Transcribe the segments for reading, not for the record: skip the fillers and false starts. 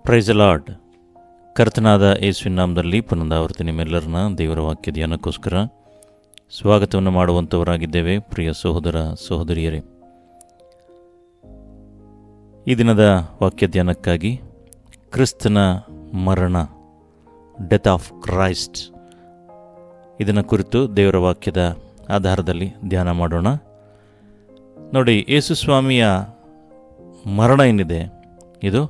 Price lord. ಕರ್ತನಾದ ಯೇಸುವಿನ ನಾಮದಲ್ಲಿ ಪುನರಾವರ್ತಿ ನಿಮ್ಮೆಲ್ಲರನ್ನ ದೇವರ ವಾಕ್ಯ ಧ್ಯಾನಕ್ಕೋಸ್ಕರ ಸ್ವಾಗತವನ್ನು ಮಾಡುವಂಥವರಾಗಿದ್ದೇವೆ. ಪ್ರಿಯ ಸಹೋದರ ಸಹೋದರಿಯರೇ, ಈ ದಿನದ ವಾಕ್ಯ ಧ್ಯಾನಕ್ಕಾಗಿ ಕ್ರಿಸ್ತನ ಮರಣ, ಡೆತ್ ಆಫ್ ಕ್ರೈಸ್ಟ್, ಇದನ್ನು ಕುರಿತು ದೇವರ ವಾಕ್ಯದ ಆಧಾರದಲ್ಲಿ ಧ್ಯಾನ ಮಾಡೋಣ. ನೋಡಿ, ಯೇಸು ಸ್ವಾಮಿಯ ಮರಣ ಏನಿದೆ, ಇದು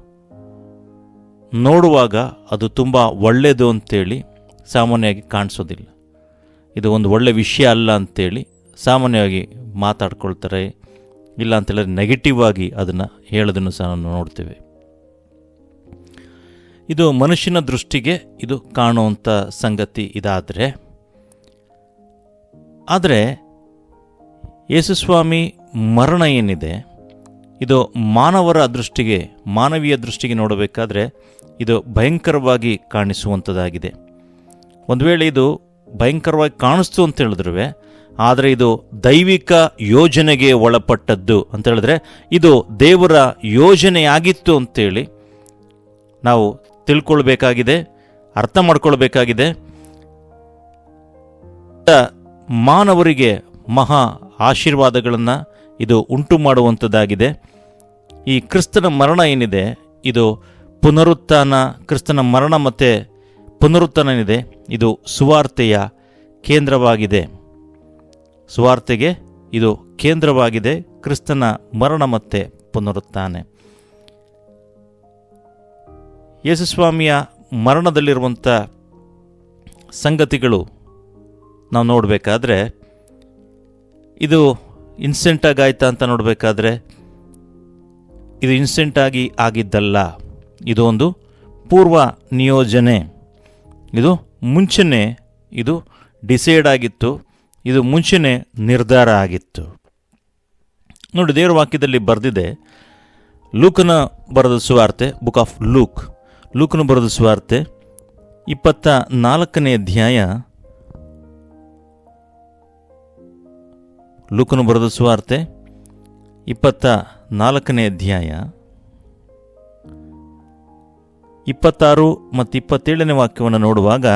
ನೋಡುವಾಗ ಅದು ತುಂಬ ಒಳ್ಳೆಯದು ಅಂತೇಳಿ ಸಾಮಾನ್ಯವಾಗಿ ಕಾಣಿಸೋದಿಲ್ಲ. ಇದು ಒಂದು ಒಳ್ಳೆಯ ವಿಷಯ ಅಲ್ಲ ಅಂಥೇಳಿ ಸಾಮಾನ್ಯವಾಗಿ ಮಾತಾಡ್ಕೊಳ್ತಾರೆ, ಇಲ್ಲ ಅಂತೇಳಿದ್ರೆ ನೆಗೆಟಿವ್ ಆಗಿ ಅದನ್ನು ಹೇಳೋದನ್ನು ಸಹ ನಾವು ನೋಡ್ತೇವೆ. ಇದು ಮನುಷ್ಯನ ದೃಷ್ಟಿಗೆ ಇದು ಕಾಣುವಂಥ ಸಂಗತಿ ಇದಾದರೆ, ಆದರೆ ಯೇಸುಸ್ವಾಮಿ ಮರಣ ಏನಿದೆ, ಇದು ಮಾನವರ ದೃಷ್ಟಿಗೆ, ಮಾನವೀಯ ದೃಷ್ಟಿಗೆ ನೋಡಬೇಕಾದ್ರೆ ಇದು ಭಯಂಕರವಾಗಿ ಕಾಣಿಸುವಂಥದ್ದಾಗಿದೆ. ಒಂದು ವೇಳೆ ಇದು ಭಯಂಕರವಾಗಿ ಕಾಣಿಸ್ತು ಅಂತ ಹೇಳಿದ್ರು, ಆದರೆ ಇದು ದೈವಿಕ ಯೋಜನೆಗೆ ಒಳಪಟ್ಟದ್ದು ಅಂತ ಹೇಳಿದ್ರೆ, ಇದು ದೇವರ ಯೋಜನೆಯಾಗಿತ್ತು ಅಂತೇಳಿ ನಾವು ತಿಳ್ಕೊಳ್ಬೇಕಾಗಿದೆ, ಅರ್ಥ ಮಾಡ್ಕೊಳ್ಬೇಕಾಗಿದೆ. ಮಾನವರಿಗೆ ಮಹಾ ಆಶೀರ್ವಾದಗಳನ್ನು ಇದು ಉಂಟು ಮಾಡುವಂಥದ್ದಾಗಿದೆ. ಈ ಕ್ರಿಸ್ತನ ಮರಣ ಏನಿದೆ, ಇದು ಪುನರುತ್ಥಾನ, ಕ್ರಿಸ್ತನ ಮರಣ ಮತ್ತು ಪುನರುತ್ಥಾನ ಏನಿದೆ, ಇದು ಸುವಾರ್ತೆಯ ಕೇಂದ್ರವಾಗಿದೆ. ಸುವಾರ್ತೆಗೆ ಇದು ಕೇಂದ್ರವಾಗಿದೆ, ಕ್ರಿಸ್ತನ ಮರಣ ಮತ್ತು ಪುನರುತ್ಥಾನ. ಯೇಸುಸ್ವಾಮಿಯ ಮರಣದಲ್ಲಿರುವಂಥ ಸಂಗತಿಗಳು ನಾವು ನೋಡಬೇಕಾದ್ರೆ, ಇದು ಇನ್ಸ್ಟೆಂಟಾಗಿ ಆಯ್ತಾ ಅಂತ ನೋಡಬೇಕಾದ್ರೆ, ಇದು ಇನ್ಸ್ಟೆಂಟಾಗಿ ಆಗಿದ್ದಲ್ಲ. ಇದು ಒಂದು ಪೂರ್ವ ನಿಯೋಜನೆ. ಇದು ಮುಂಚೆನೇ ಇದು ಡಿಸೈಡ್ ಆಗಿತ್ತು, ಇದು ಮುಂಚೆನೇ ನಿರ್ಧಾರ ಆಗಿತ್ತು. ನೋಡಿ, ದೇವರ ವಾಕ್ಯದಲ್ಲಿ ಬರೆದಿದೆ, ಲೂಕನ ಬರೆದ ಸುವಾರ್ತೆ, ಬುಕ್ ಆಫ್ ಲೂಕನು ಬರೆದ ಸುವಾರ್ತೆ 24ನೇ ಅಧ್ಯಾಯ, ಲೂಕನು ಬರೆದ ಸುವಾರ್ತೆ 24ನೇ ಅಧ್ಯಾಯ 26 ಮತ್ತು 27ನೇ ವಾಕ್ಯವನ್ನು ನೋಡುವಾಗ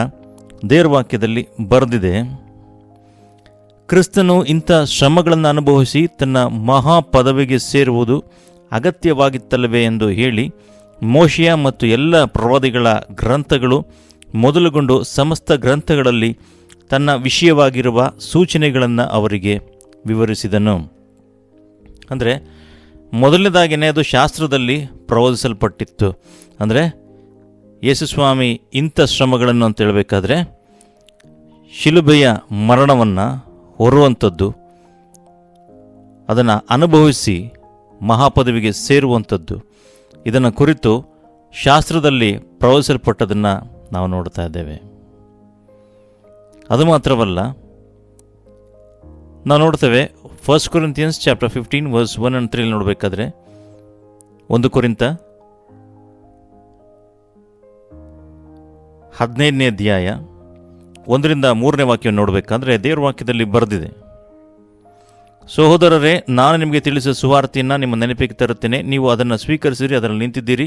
ದೇವರ ವಾಕ್ಯದಲ್ಲಿ ಬರೆದಿದೆ, ಕ್ರಿಸ್ತನು ಇಂಥ ಶ್ರಮಗಳನ್ನು ಅನುಭವಿಸಿ ತನ್ನ ಮಹಾ ಪದವಿಗೆ ಸೇರುವುದು ಅಗತ್ಯವಾಗಿತ್ತಲ್ಲವೇ ಎಂದು ಹೇಳಿ, ಮೋಶೆಯ ಮತ್ತು ಎಲ್ಲ ಪ್ರವಾದಿಗಳ ಗ್ರಂಥಗಳು ಮೊದಲುಗೊಂಡು ಸಮಸ್ತ ಗ್ರಂಥಗಳಲ್ಲಿ ತನ್ನ ವಿಷಯವಾಗಿರುವ ಸೂಚನೆಗಳನ್ನು ಅವರಿಗೆ ವಿವರಿಸಿದನು. ಅಂದರೆ ಮೊದಲನೇದಾಗಿಯೇ ಅದು ಶಾಸ್ತ್ರದಲ್ಲಿ ಪ್ರವಾದಿಸಲ್ಪಟ್ಟಿತ್ತು. ಅಂದರೆ ಯೇಸುಸ್ವಾಮಿ ಇಂಥ ಶ್ರಮಗಳನ್ನು ಅಂತ ಹೇಳಬೇಕಾದ್ರೆ, ಶಿಲುಬೆಯ ಮರಣವನ್ನು ಹೊರುವಂಥದ್ದು, ಅದನ್ನು ಅನುಭವಿಸಿ ಮಹಾಪದವಿಗೆ ಸೇರುವಂಥದ್ದು, ಇದನ್ನು ಕುರಿತು ಶಾಸ್ತ್ರದಲ್ಲಿ ಪ್ರವಾದಿಸಲ್ಪಟ್ಟದನ್ನು ನಾವು ನೋಡ್ತಾ ಇದ್ದೇವೆ. ಅದು ಮಾತ್ರವಲ್ಲ, ನಾವು ನೋಡ್ತೇವೆ 1 Corinthians chapter 15 verse 1 and 3 ನೋಡಬೇಕಾದ್ರೆ, 1 ಕೊರಿಂಥ 15ನೇ ಅಧ್ಯಾಯ 1ರಿಂದ 3ನೇ ವಾಕ್ಯವನ್ನು ನೋಡಬೇಕಾದ್ರೆ ದೇವರ ವಾಕ್ಯದಲ್ಲಿ ಬರೆದಿದೆ, ಸಹೋದರರೇ, ನಾನು ನಿಮಗೆ ತಿಳಿಸಿದ ಸುವಾರ್ತೆಯನ್ನು ನಿಮ್ಮ ನೆನಪಿಗೆ ತರುತ್ತೇನೆ, ನೀವು ಅದನ್ನು ಸ್ವೀಕರಿಸಿರಿ, ಅದರಲ್ಲಿ ನಿಂತಿದ್ದೀರಿ.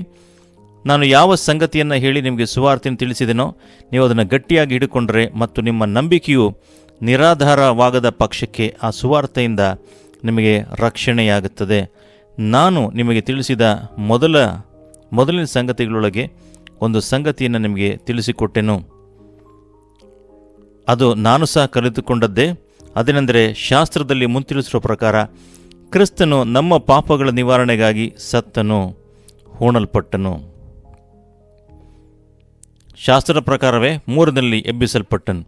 ನಾನು ಯಾವ ಸಂಗತಿಯನ್ನು ಹೇಳಿ ನಿಮಗೆ ಸುವಾರ್ತೆಯನ್ನು ತಿಳಿಸಿದೆನೋ ನೀವು ಅದನ್ನು ಗಟ್ಟಿಯಾಗಿ ಹಿಡಿಕೊಂಡ್ರೆ ಮತ್ತು ನಿಮ್ಮ ನಂಬಿಕೆಯು ನಿರಾಧಾರವಾಗದ ಪಕ್ಷಕ್ಕೆ ಆ ಸುವಾರ್ತೆಯಿಂದ ನಿಮಗೆ ರಕ್ಷಣೆಯಾಗುತ್ತದೆ. ನಾನು ನಿಮಗೆ ತಿಳಿಸಿದ ಮೊದಲಿನ ಸಂಗತಿಗಳೊಳಗೆ ಒಂದು ಸಂಗತಿಯನ್ನು ನಿಮಗೆ ತಿಳಿಸಿಕೊಟ್ಟೆನು, ಅದು ನಾನು ಸಹ ಕಲಿತುಕೊಂಡದ್ದೇ. ಅದೇನೆಂದರೆ, ಶಾಸ್ತ್ರದಲ್ಲಿ ಮುಂತಿಳಿಸಿರುವ ಪ್ರಕಾರ ಕ್ರಿಸ್ತನು ನಮ್ಮ ಪಾಪಗಳ ನಿವಾರಣೆಗಾಗಿ ಸತ್ತನು, ಹೂಣಲ್ಪಟ್ಟನು. ಶಾಸ್ತ್ರದ ಪ್ರಕಾರವೇ ಮೂರನಲ್ಲಿ ಎಬ್ಬಿಸಲ್ಪಟ್ಟನು.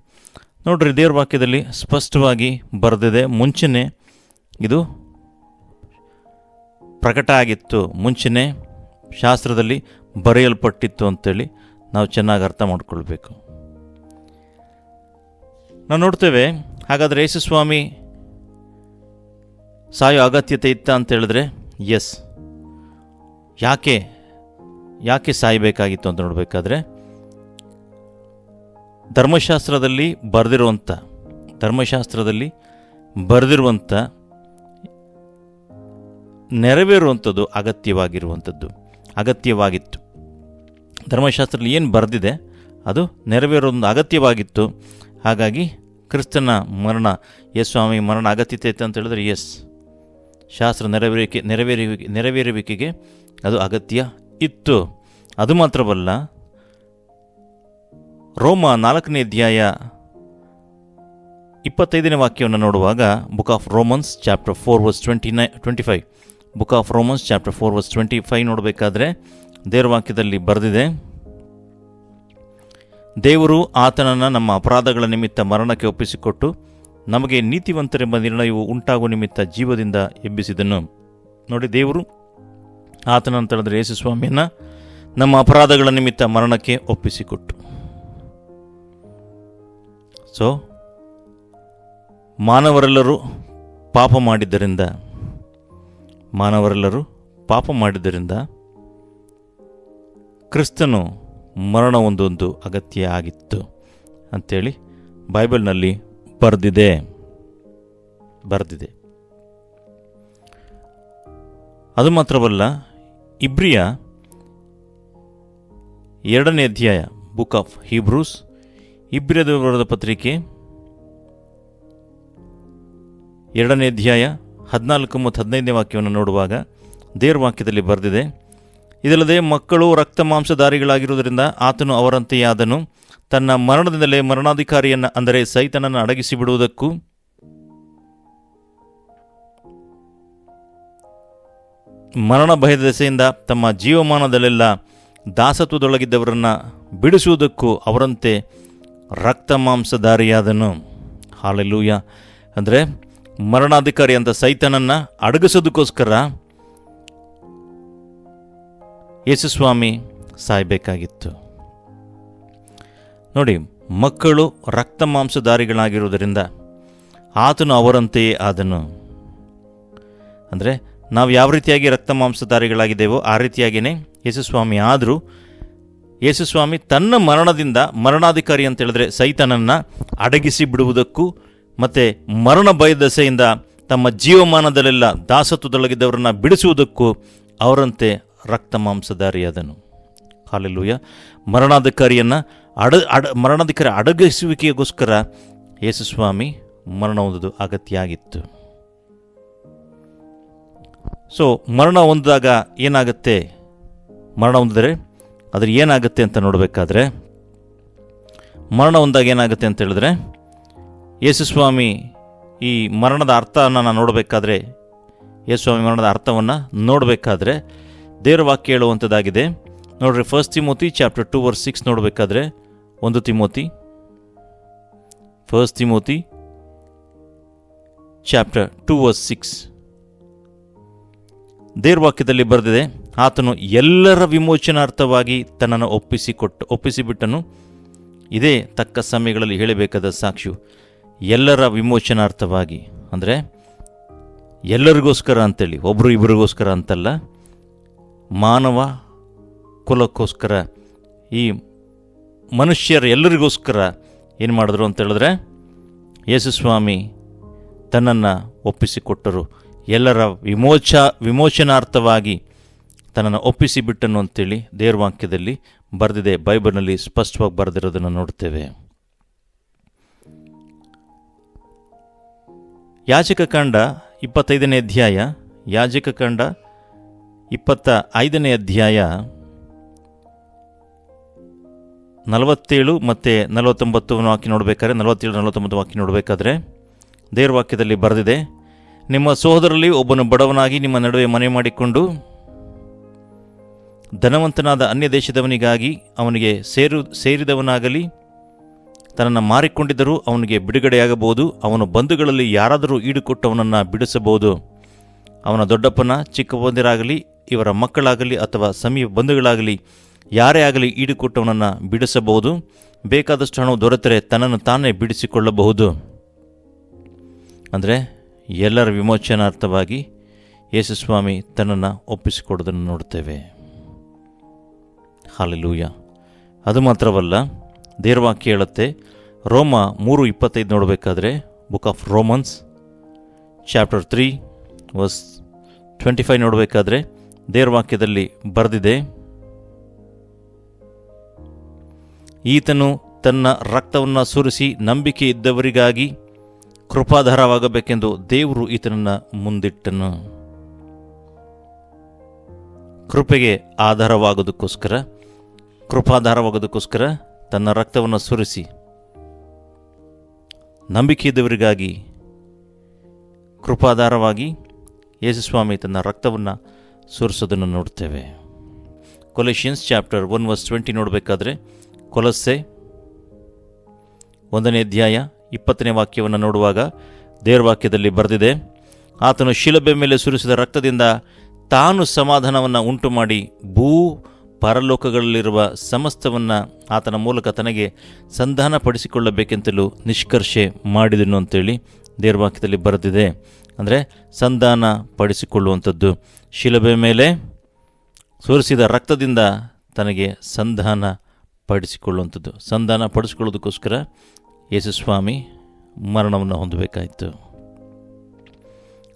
ನೋಡ್ರಿ, ದೇವರ ವಾಕ್ಯದಲ್ಲಿ ಸ್ಪಷ್ಟವಾಗಿ ಬರೆದಿದೆ, ಮುಂಚೆನೇ ಇದು ಪ್ರಕಟ ಆಗಿತ್ತು, ಮುಂಚೆನೇ ಶಾಸ್ತ್ರದಲ್ಲಿ ಬರೆಯಲ್ಪಟ್ಟಿತ್ತು ಅಂತೇಳಿ ನಾವು ಚೆನ್ನಾಗಿ ಅರ್ಥ ಮಾಡ್ಕೊಳ್ಬೇಕು. ನಾವು ನೋಡ್ತೇವೆ, ಹಾಗಾದರೆ ಯೇಸುಸ್ವಾಮಿ ಸಾಯೋ ಅಗತ್ಯತೆ ಇತ್ತ ಅಂತ ಹೇಳಿದ್ರೆ, ಎಸ್. ಯಾಕೆ ಸಾಯಬೇಕಾಗಿತ್ತು ಅಂತ ನೋಡಬೇಕಾದ್ರೆ, ಧರ್ಮಶಾಸ್ತ್ರದಲ್ಲಿ ಬರೆದಿರುವಂಥ ನೆರವೇರುವಂಥದ್ದು ಅಗತ್ಯವಾಗಿತ್ತು. ಧರ್ಮಶಾಸ್ತ್ರದಲ್ಲಿ ಏನು ಬರೆದಿದೆ ಅದು ನೆರವೇರೋದೊಂದು ಅಗತ್ಯವಾಗಿತ್ತು. ಹಾಗಾಗಿ ಕ್ರಿಸ್ತನ ಮರಣ, ಯೇಸು ಸ್ವಾಮಿ ಮರಣ ಅಗತ್ಯತೆ ಇತ್ತು ಅಂತ ಹೇಳಿದ್ರೆ ಎಸ್, ಶಾಸ್ತ್ರ ನೆರವೇರುವಿಕೆಗೆ ಅದು ಅಗತ್ಯ ಇತ್ತು. ಅದು ಮಾತ್ರವಲ್ಲ, ರೋಮ 4ನೇ ಅಧ್ಯಾಯ 25ನೇ ವಾಕ್ಯವನ್ನು ನೋಡುವಾಗ book of Romans chapter 4 verse 25 book of Romans chapter 4 verse 25 ನೋಡಬೇಕಾದ್ರೆ ದೇವರ ವಾಕ್ಯದಲ್ಲಿ ಬರೆದಿದೆ, ದೇವರು ಆತನನ್ನು ನಮ್ಮ ಅಪರಾಧಗಳ ನಿಮಿತ್ತ ಮರಣಕ್ಕೆ ಒಪ್ಪಿಸಿಕೊಟ್ಟು ನಮಗೆ ನೀತಿವಂತರೆಂಬ ನಿರ್ಣಯವು ಉಂಟಾಗುವ ನಿಮಿತ್ತ ಜೀವದಿಂದ ಎಬ್ಬಿಸಿದನು. ನೋಡಿ, ದೇವರು ಆತನಂತ ಹೇಳಿದ್ರೆ ಯೇಸು ಸ್ವಾಮಿಯನ್ನು ನಮ್ಮ ಅಪರಾಧಗಳ ನಿಮಿತ್ತ ಮರಣಕ್ಕೆ ಒಪ್ಪಿಸಿಕೊಟ್ಟು. ಸೊ ಮಾನವರೆಲ್ಲರೂ ಪಾಪ ಮಾಡಿದ್ದರಿಂದ ಕ್ರಿಸ್ತನು ಮರಣ ಒಂದೊಂದು ಅಗತ್ಯ ಆಗಿತ್ತು ಅಂಥೇಳಿ ಬೈಬಲ್ನಲ್ಲಿ ಬರೆದಿದೆ. ಅದು ಮಾತ್ರವಲ್ಲ, ಇಬ್ರಿಯ 2ನೇ ಅಧ್ಯಾಯ ಬುಕ್ ಆಫ್ ಹೀಬ್ರೂಸ್, ಇಬ್ರಿಯದವರು ಬರೆದ ಪತ್ರಿಕೆ 2ನೇ ಅಧ್ಯಾಯ 14 ಮತ್ತು 15ನೇ ವಾಕ್ಯವನ್ನು ನೋಡುವಾಗ ದೇವರ ವಾಕ್ಯದಲ್ಲಿ ಬರೆದಿದೆ, ಇದಲ್ಲದೆ ಮಕ್ಕಳು ರಕ್ತ ಮಾಂಸಧಾರಿಗಳಾಗಿರುವುದರಿಂದ ಆತನು ಅವರಂತೆಯೇ ಆದನು. ತನ್ನ ಮರಣದಿಂದಲೇ ಮರಣಾಧಿಕಾರಿಯನ್ನು ಅಂದರೆ ಸೈತನನ್ನು ಅಡಗಿಸಿ ಬಿಡುವುದಕ್ಕೂ ಮರಣ ಭಯದ ದೆಸೆಯಿಂದ ತಮ್ಮ ಜೀವಮಾನದಲ್ಲೆಲ್ಲ ದಾಸತ್ವದೊಳಗಿದ್ದವರನ್ನು ಬಿಡಿಸುವುದಕ್ಕೂ ಅವರಂತೆ ರಕ್ತ ಮಾಂಸಧಾರಿಯಾದನು. ಹಾಲೆಲೂಯ. ಅಂದರೆ ಮರಣಾಧಿಕಾರಿ ಅಂತ ಸೈತನನ್ನು ಅಡಗಿಸೋದಕ್ಕೋಸ್ಕರ ಯೇಸುಸ್ವಾಮಿ ಸಾಯಬೇಕಾಗಿತ್ತು. ನೋಡಿ, ಮಕ್ಕಳು ರಕ್ತ ಮಾಂಸಧಾರಿಗಳಾಗಿರುವುದರಿಂದ ಆತನು ಅವರಂತೆಯೇ ಆದನು. ಅಂದರೆ ನಾವು ಯಾವ ರೀತಿಯಾಗಿ ರಕ್ತ ಮಾಂಸಧಾರಿಗಳಾಗಿದ್ದೇವೋ ಆ ರೀತಿಯಾಗಿಯೇ ಯೇಸುಸ್ವಾಮಿ ಆದರೂ ಯೇಸುಸ್ವಾಮಿ ತನ್ನ ಮರಣದಿಂದ ಮರಣಾಧಿಕಾರಿ ಅಂತ ಹೇಳಿದ್ರೆ ಸೈತನನ್ನು ಅಡಗಿಸಿ ಬಿಡುವುದಕ್ಕೂ ಮತ್ತು ಮರಣ ಭಯದಸೆಯಿಂದ ತಮ್ಮ ಜೀವಮಾನದಲ್ಲೆಲ್ಲ ದಾಸತ್ವದೊಳಗಿದ್ದವರನ್ನು ಬಿಡಿಸುವುದಕ್ಕೂ ಅವರಂತೆ ರಕ್ತ ಮಾಂಸಧಾರಿಯಾದನು. ಹಾಲೆಲೂಯ. ಮರಣಾಧಿಕಾರಿ ಅಡಗಿಸುವಿಕೆಗೋಸ್ಕರ ಯೇಸುಸ್ವಾಮಿ ಮರಣ ಹೊಂದುವುದು ಅಗತ್ಯ ಆಗಿತ್ತು. ಸೊ ಮರಣ ಹೊಂದಿದಾಗ ಏನಾಗುತ್ತೆ, ಮರಣ ಹೊಂದಿದ್ರೆ ಅದ್ರ ಏನಾಗುತ್ತೆ ಅಂತ ನೋಡಬೇಕಾದ್ರೆ, ಮರಣ ಹೊಂದಾಗ ಏನಾಗುತ್ತೆ ಅಂತ ಹೇಳಿದ್ರೆ, ಯೇಸುಸ್ವಾಮಿ ಈ ಮರಣದ ಅರ್ಥವನ್ನು ನೋಡಬೇಕಾದ್ರೆ, ಯೇಸುಸ್ವಾಮಿ ಮರಣದ ಅರ್ಥವನ್ನು ನೋಡಬೇಕಾದ್ರೆ ದೇವರ ವಾಕ್ಯ ಹೇಳುವಂಥದ್ದಾಗಿದೆ. ನೋಡ್ರಿ, 1 ತಿಮೋತಿ ಚಾಪ್ಟರ್ 2 ವರ್ಸ್ 6 ನೋಡಬೇಕಾದ್ರೆ, 1 ತಿಮೋತಿ ಚಾಪ್ಟರ್ 2 ವರ್ಸ್ 6 ದೇವರ ವಾಕ್ಯದಲ್ಲಿ ಬರೆದಿದೆ, ಆತನು ಎಲ್ಲರ ವಿಮೋಚನಾರ್ಥವಾಗಿ ತನ್ನನ್ನು ಒಪ್ಪಿಸಿಬಿಟ್ಟನು. ಇದೇ ತಕ್ಕ ಸಮಯಗಳಲ್ಲಿ ಹೇಳಬೇಕಾದ ಸಾಕ್ಷಿ. ಎಲ್ಲರ ವಿಮೋಚನಾರ್ಥವಾಗಿ ಅಂದರೆ ಎಲ್ಲರಿಗೋಸ್ಕರ ಅಂತೇಳಿ, ಒಬ್ಬರು ಇಬ್ಬರಿಗೋಸ್ಕರ ಅಂತಲ್ಲ, ಮಾನವ ಕುಲಕ್ಕೋಸ್ಕರ, ಈ ಮನುಷ್ಯರ ಎಲ್ಲರಿಗೋಸ್ಕರ ಏನು ಮಾಡಿದ್ರು ಅಂತ ಹೇಳಿದ್ರೆ ಯೇಸುಸ್ವಾಮಿ ತನ್ನನ್ನು ಒಪ್ಪಿಸಿಕೊಟ್ಟರು. ಎಲ್ಲರ ವಿಮೋಚನಾರ್ಥವಾಗಿ ತನ್ನನ್ನು ಒಪ್ಪಿಸಿಬಿಟ್ಟನು ಅಂತೇಳಿ ದೇವರ ವಾಕ್ಯದಲ್ಲಿ ಬರೆದಿದೆ. ಬೈಬಲ್ನಲ್ಲಿ ಸ್ಪಷ್ಟವಾಗಿ ಬರೆದಿರೋದನ್ನು ನೋಡ್ತೇವೆ. ಯಾಜಕಕಾಂಡ 25ನೇ ಅಧ್ಯಾಯ 25ನೇ ಅಧ್ಯಾಯ 47 ಮತ್ತು 49 ವಾಕ್ಯ ನೋಡಬೇಕಾದ್ರೆ, 47-49 ವಾಕ್ಯ ನೋಡಬೇಕಾದ್ರೆ ದೇವರ ವಾಕ್ಯದಲ್ಲಿ ಬರೆದಿದೆ, ನಿಮ್ಮ ಸಹೋದರರಲ್ಲಿ ಒಬ್ಬನು ಬಡವನಾಗಿ ನಿಮ್ಮ ನಡುವೆ ಮನೆ ಮಾಡಿಕೊಂಡು ಧನವಂತನಾದ ಅನ್ಯ ದೇಶದವನಿಗಾಗಿ ಅವನಿಗೆ ಸೇರಿದವನಾಗಲಿ ತನ್ನನ್ನು ಮಾರಿಕೊಂಡಿದ್ದರೂ ಅವನಿಗೆ ಬಿಡುಗಡೆಯಾಗಬಹುದು. ಅವನು ಬಂಧುಗಳಲ್ಲಿ ಯಾರಾದರೂ ಈಡುಕೊಟ್ಟು ಅವನನ್ನು ಬಿಡಿಸಬಹುದು. ಅವನ ದೊಡ್ಡಪ್ಪನ ಚಿಕ್ಕಪ್ಪಂದಿರಾಗಲಿ ಇವರ ಮಕ್ಕಳಾಗಲಿ ಅಥವಾ ಸಮೀಪ ಬಂಧುಗಳಾಗಲಿ ಯಾರೇ ಆಗಲಿ ಈಡುಕೊಟ್ಟು ಅವನನ್ನು ಬಿಡಿಸಬಹುದು. ಬೇಕಾದಷ್ಟು ಹಣವು ದೊರೆತರೆ ತನ್ನನ್ನು ತಾನೇ ಬಿಡಿಸಿಕೊಳ್ಳಬಹುದು. ಅಂದರೆ ಎಲ್ಲರ ವಿಮೋಚನಾರ್ಥವಾಗಿ ಯೇಸುಸ್ವಾಮಿ ತನ್ನನ್ನು ಒಪ್ಪಿಸಿಕೊಡೋದನ್ನು ನೋಡ್ತೇವೆ. ಹಾಲೆಲೂಯ. ಅದು ಮಾತ್ರವಲ್ಲ, ದೇವರ ವಾಕ್ಯ ಹೇಳುತ್ತೆ, ರೋಮ 3:25 ನೋಡಬೇಕಾದ್ರೆ, book of Romans chapter 3 verse 25 ನೋಡಬೇಕಾದ್ರೆ ದೇವರ ವಾಕ್ಯದಲ್ಲಿ ಬರೆದಿದೆ, ಈತನು ತನ್ನ ರಕ್ತವನ್ನು ಸುರಿಸಿ ನಂಬಿಕೆ ಇದ್ದವರಿಗಾಗಿ ಕೃಪಾಧಾರವಾಗಬೇಕೆಂದು ದೇವರು ಈತನನ್ನು ಮುಂದಿಟ್ಟನು. ಕೃಪೆಗೆ ಆಧಾರವಾಗೋದಕ್ಕೋಸ್ಕರ, ಕೃಪಾಧಾರವಾಗೋದಕ್ಕೋಸ್ಕರ ತನ್ನ ರಕ್ತವನ್ನು ಸುರಿಸಿ ನಂಬಿಕೆ ಇದ್ದವರಿಗಾಗಿ ಕೃಪಾಧಾರವಾಗಿ ಯೇಸುಸ್ವಾಮಿ ತನ್ನ ರಕ್ತವನ್ನು ಸುರಿಸೋದನ್ನು ನೋಡ್ತೇವೆ. ಕೊಲೊಸಿಯನ್ಸ್ ಚಾಪ್ಟರ್ 1:20 ನೋಡಬೇಕಾದ್ರೆ, ಕೊಲೊಸ್ಸೆ 1ನೇ ಅಧ್ಯಾಯ 20ನೇ ವಾಕ್ಯವನ್ನು ನೋಡುವಾಗ ದೇವರ ವಾಕ್ಯದಲ್ಲಿ ಬರೆದಿದೆ, ಆತನು ಶಿಲುಬೆ ಮೇಲೆ ಸುರಿಸಿದ ರಕ್ತದಿಂದ ತಾನು ಸಮಾಧಾನವನ್ನು ಉಂಟು ಮಾಡಿ ಭೂ ಪರಲೋಕಗಳಲ್ಲಿರುವ ಸಮಸ್ತವನ್ನು ಆತನ ಮೂಲಕ ತನಗೆ ಸಂಧಾನಪಡಿಸಿಕೊಳ್ಳಬೇಕೆಂತಲೂ ನಿಷ್ಕರ್ಷೆ ಮಾಡಿದನು ಅಂತೇಳಿ ದೇವರ ವಾಕ್ಯದಲ್ಲಿ ಬರೆದಿದೆ. ಅಂದರೆ ಸಂಧಾನ ಪಡಿಸಿಕೊಳ್ಳುವಂಥದ್ದು, ಶಿಲುಬೆ ಮೇಲೆ ಸುರಿಸಿದ ರಕ್ತದಿಂದ ತನಗೆ ಸಂಧಾನ ಪಡಿಸಿಕೊಳ್ಳುವಂಥದ್ದು. ಸಂಧಾನ ಪಡಿಸಿಕೊಳ್ಳೋದಕ್ಕೋಸ್ಕರ ಯೇಸುಸ್ವಾಮಿ ಮರಣವನ್ನು ಹೊಂದಬೇಕಾಯಿತು.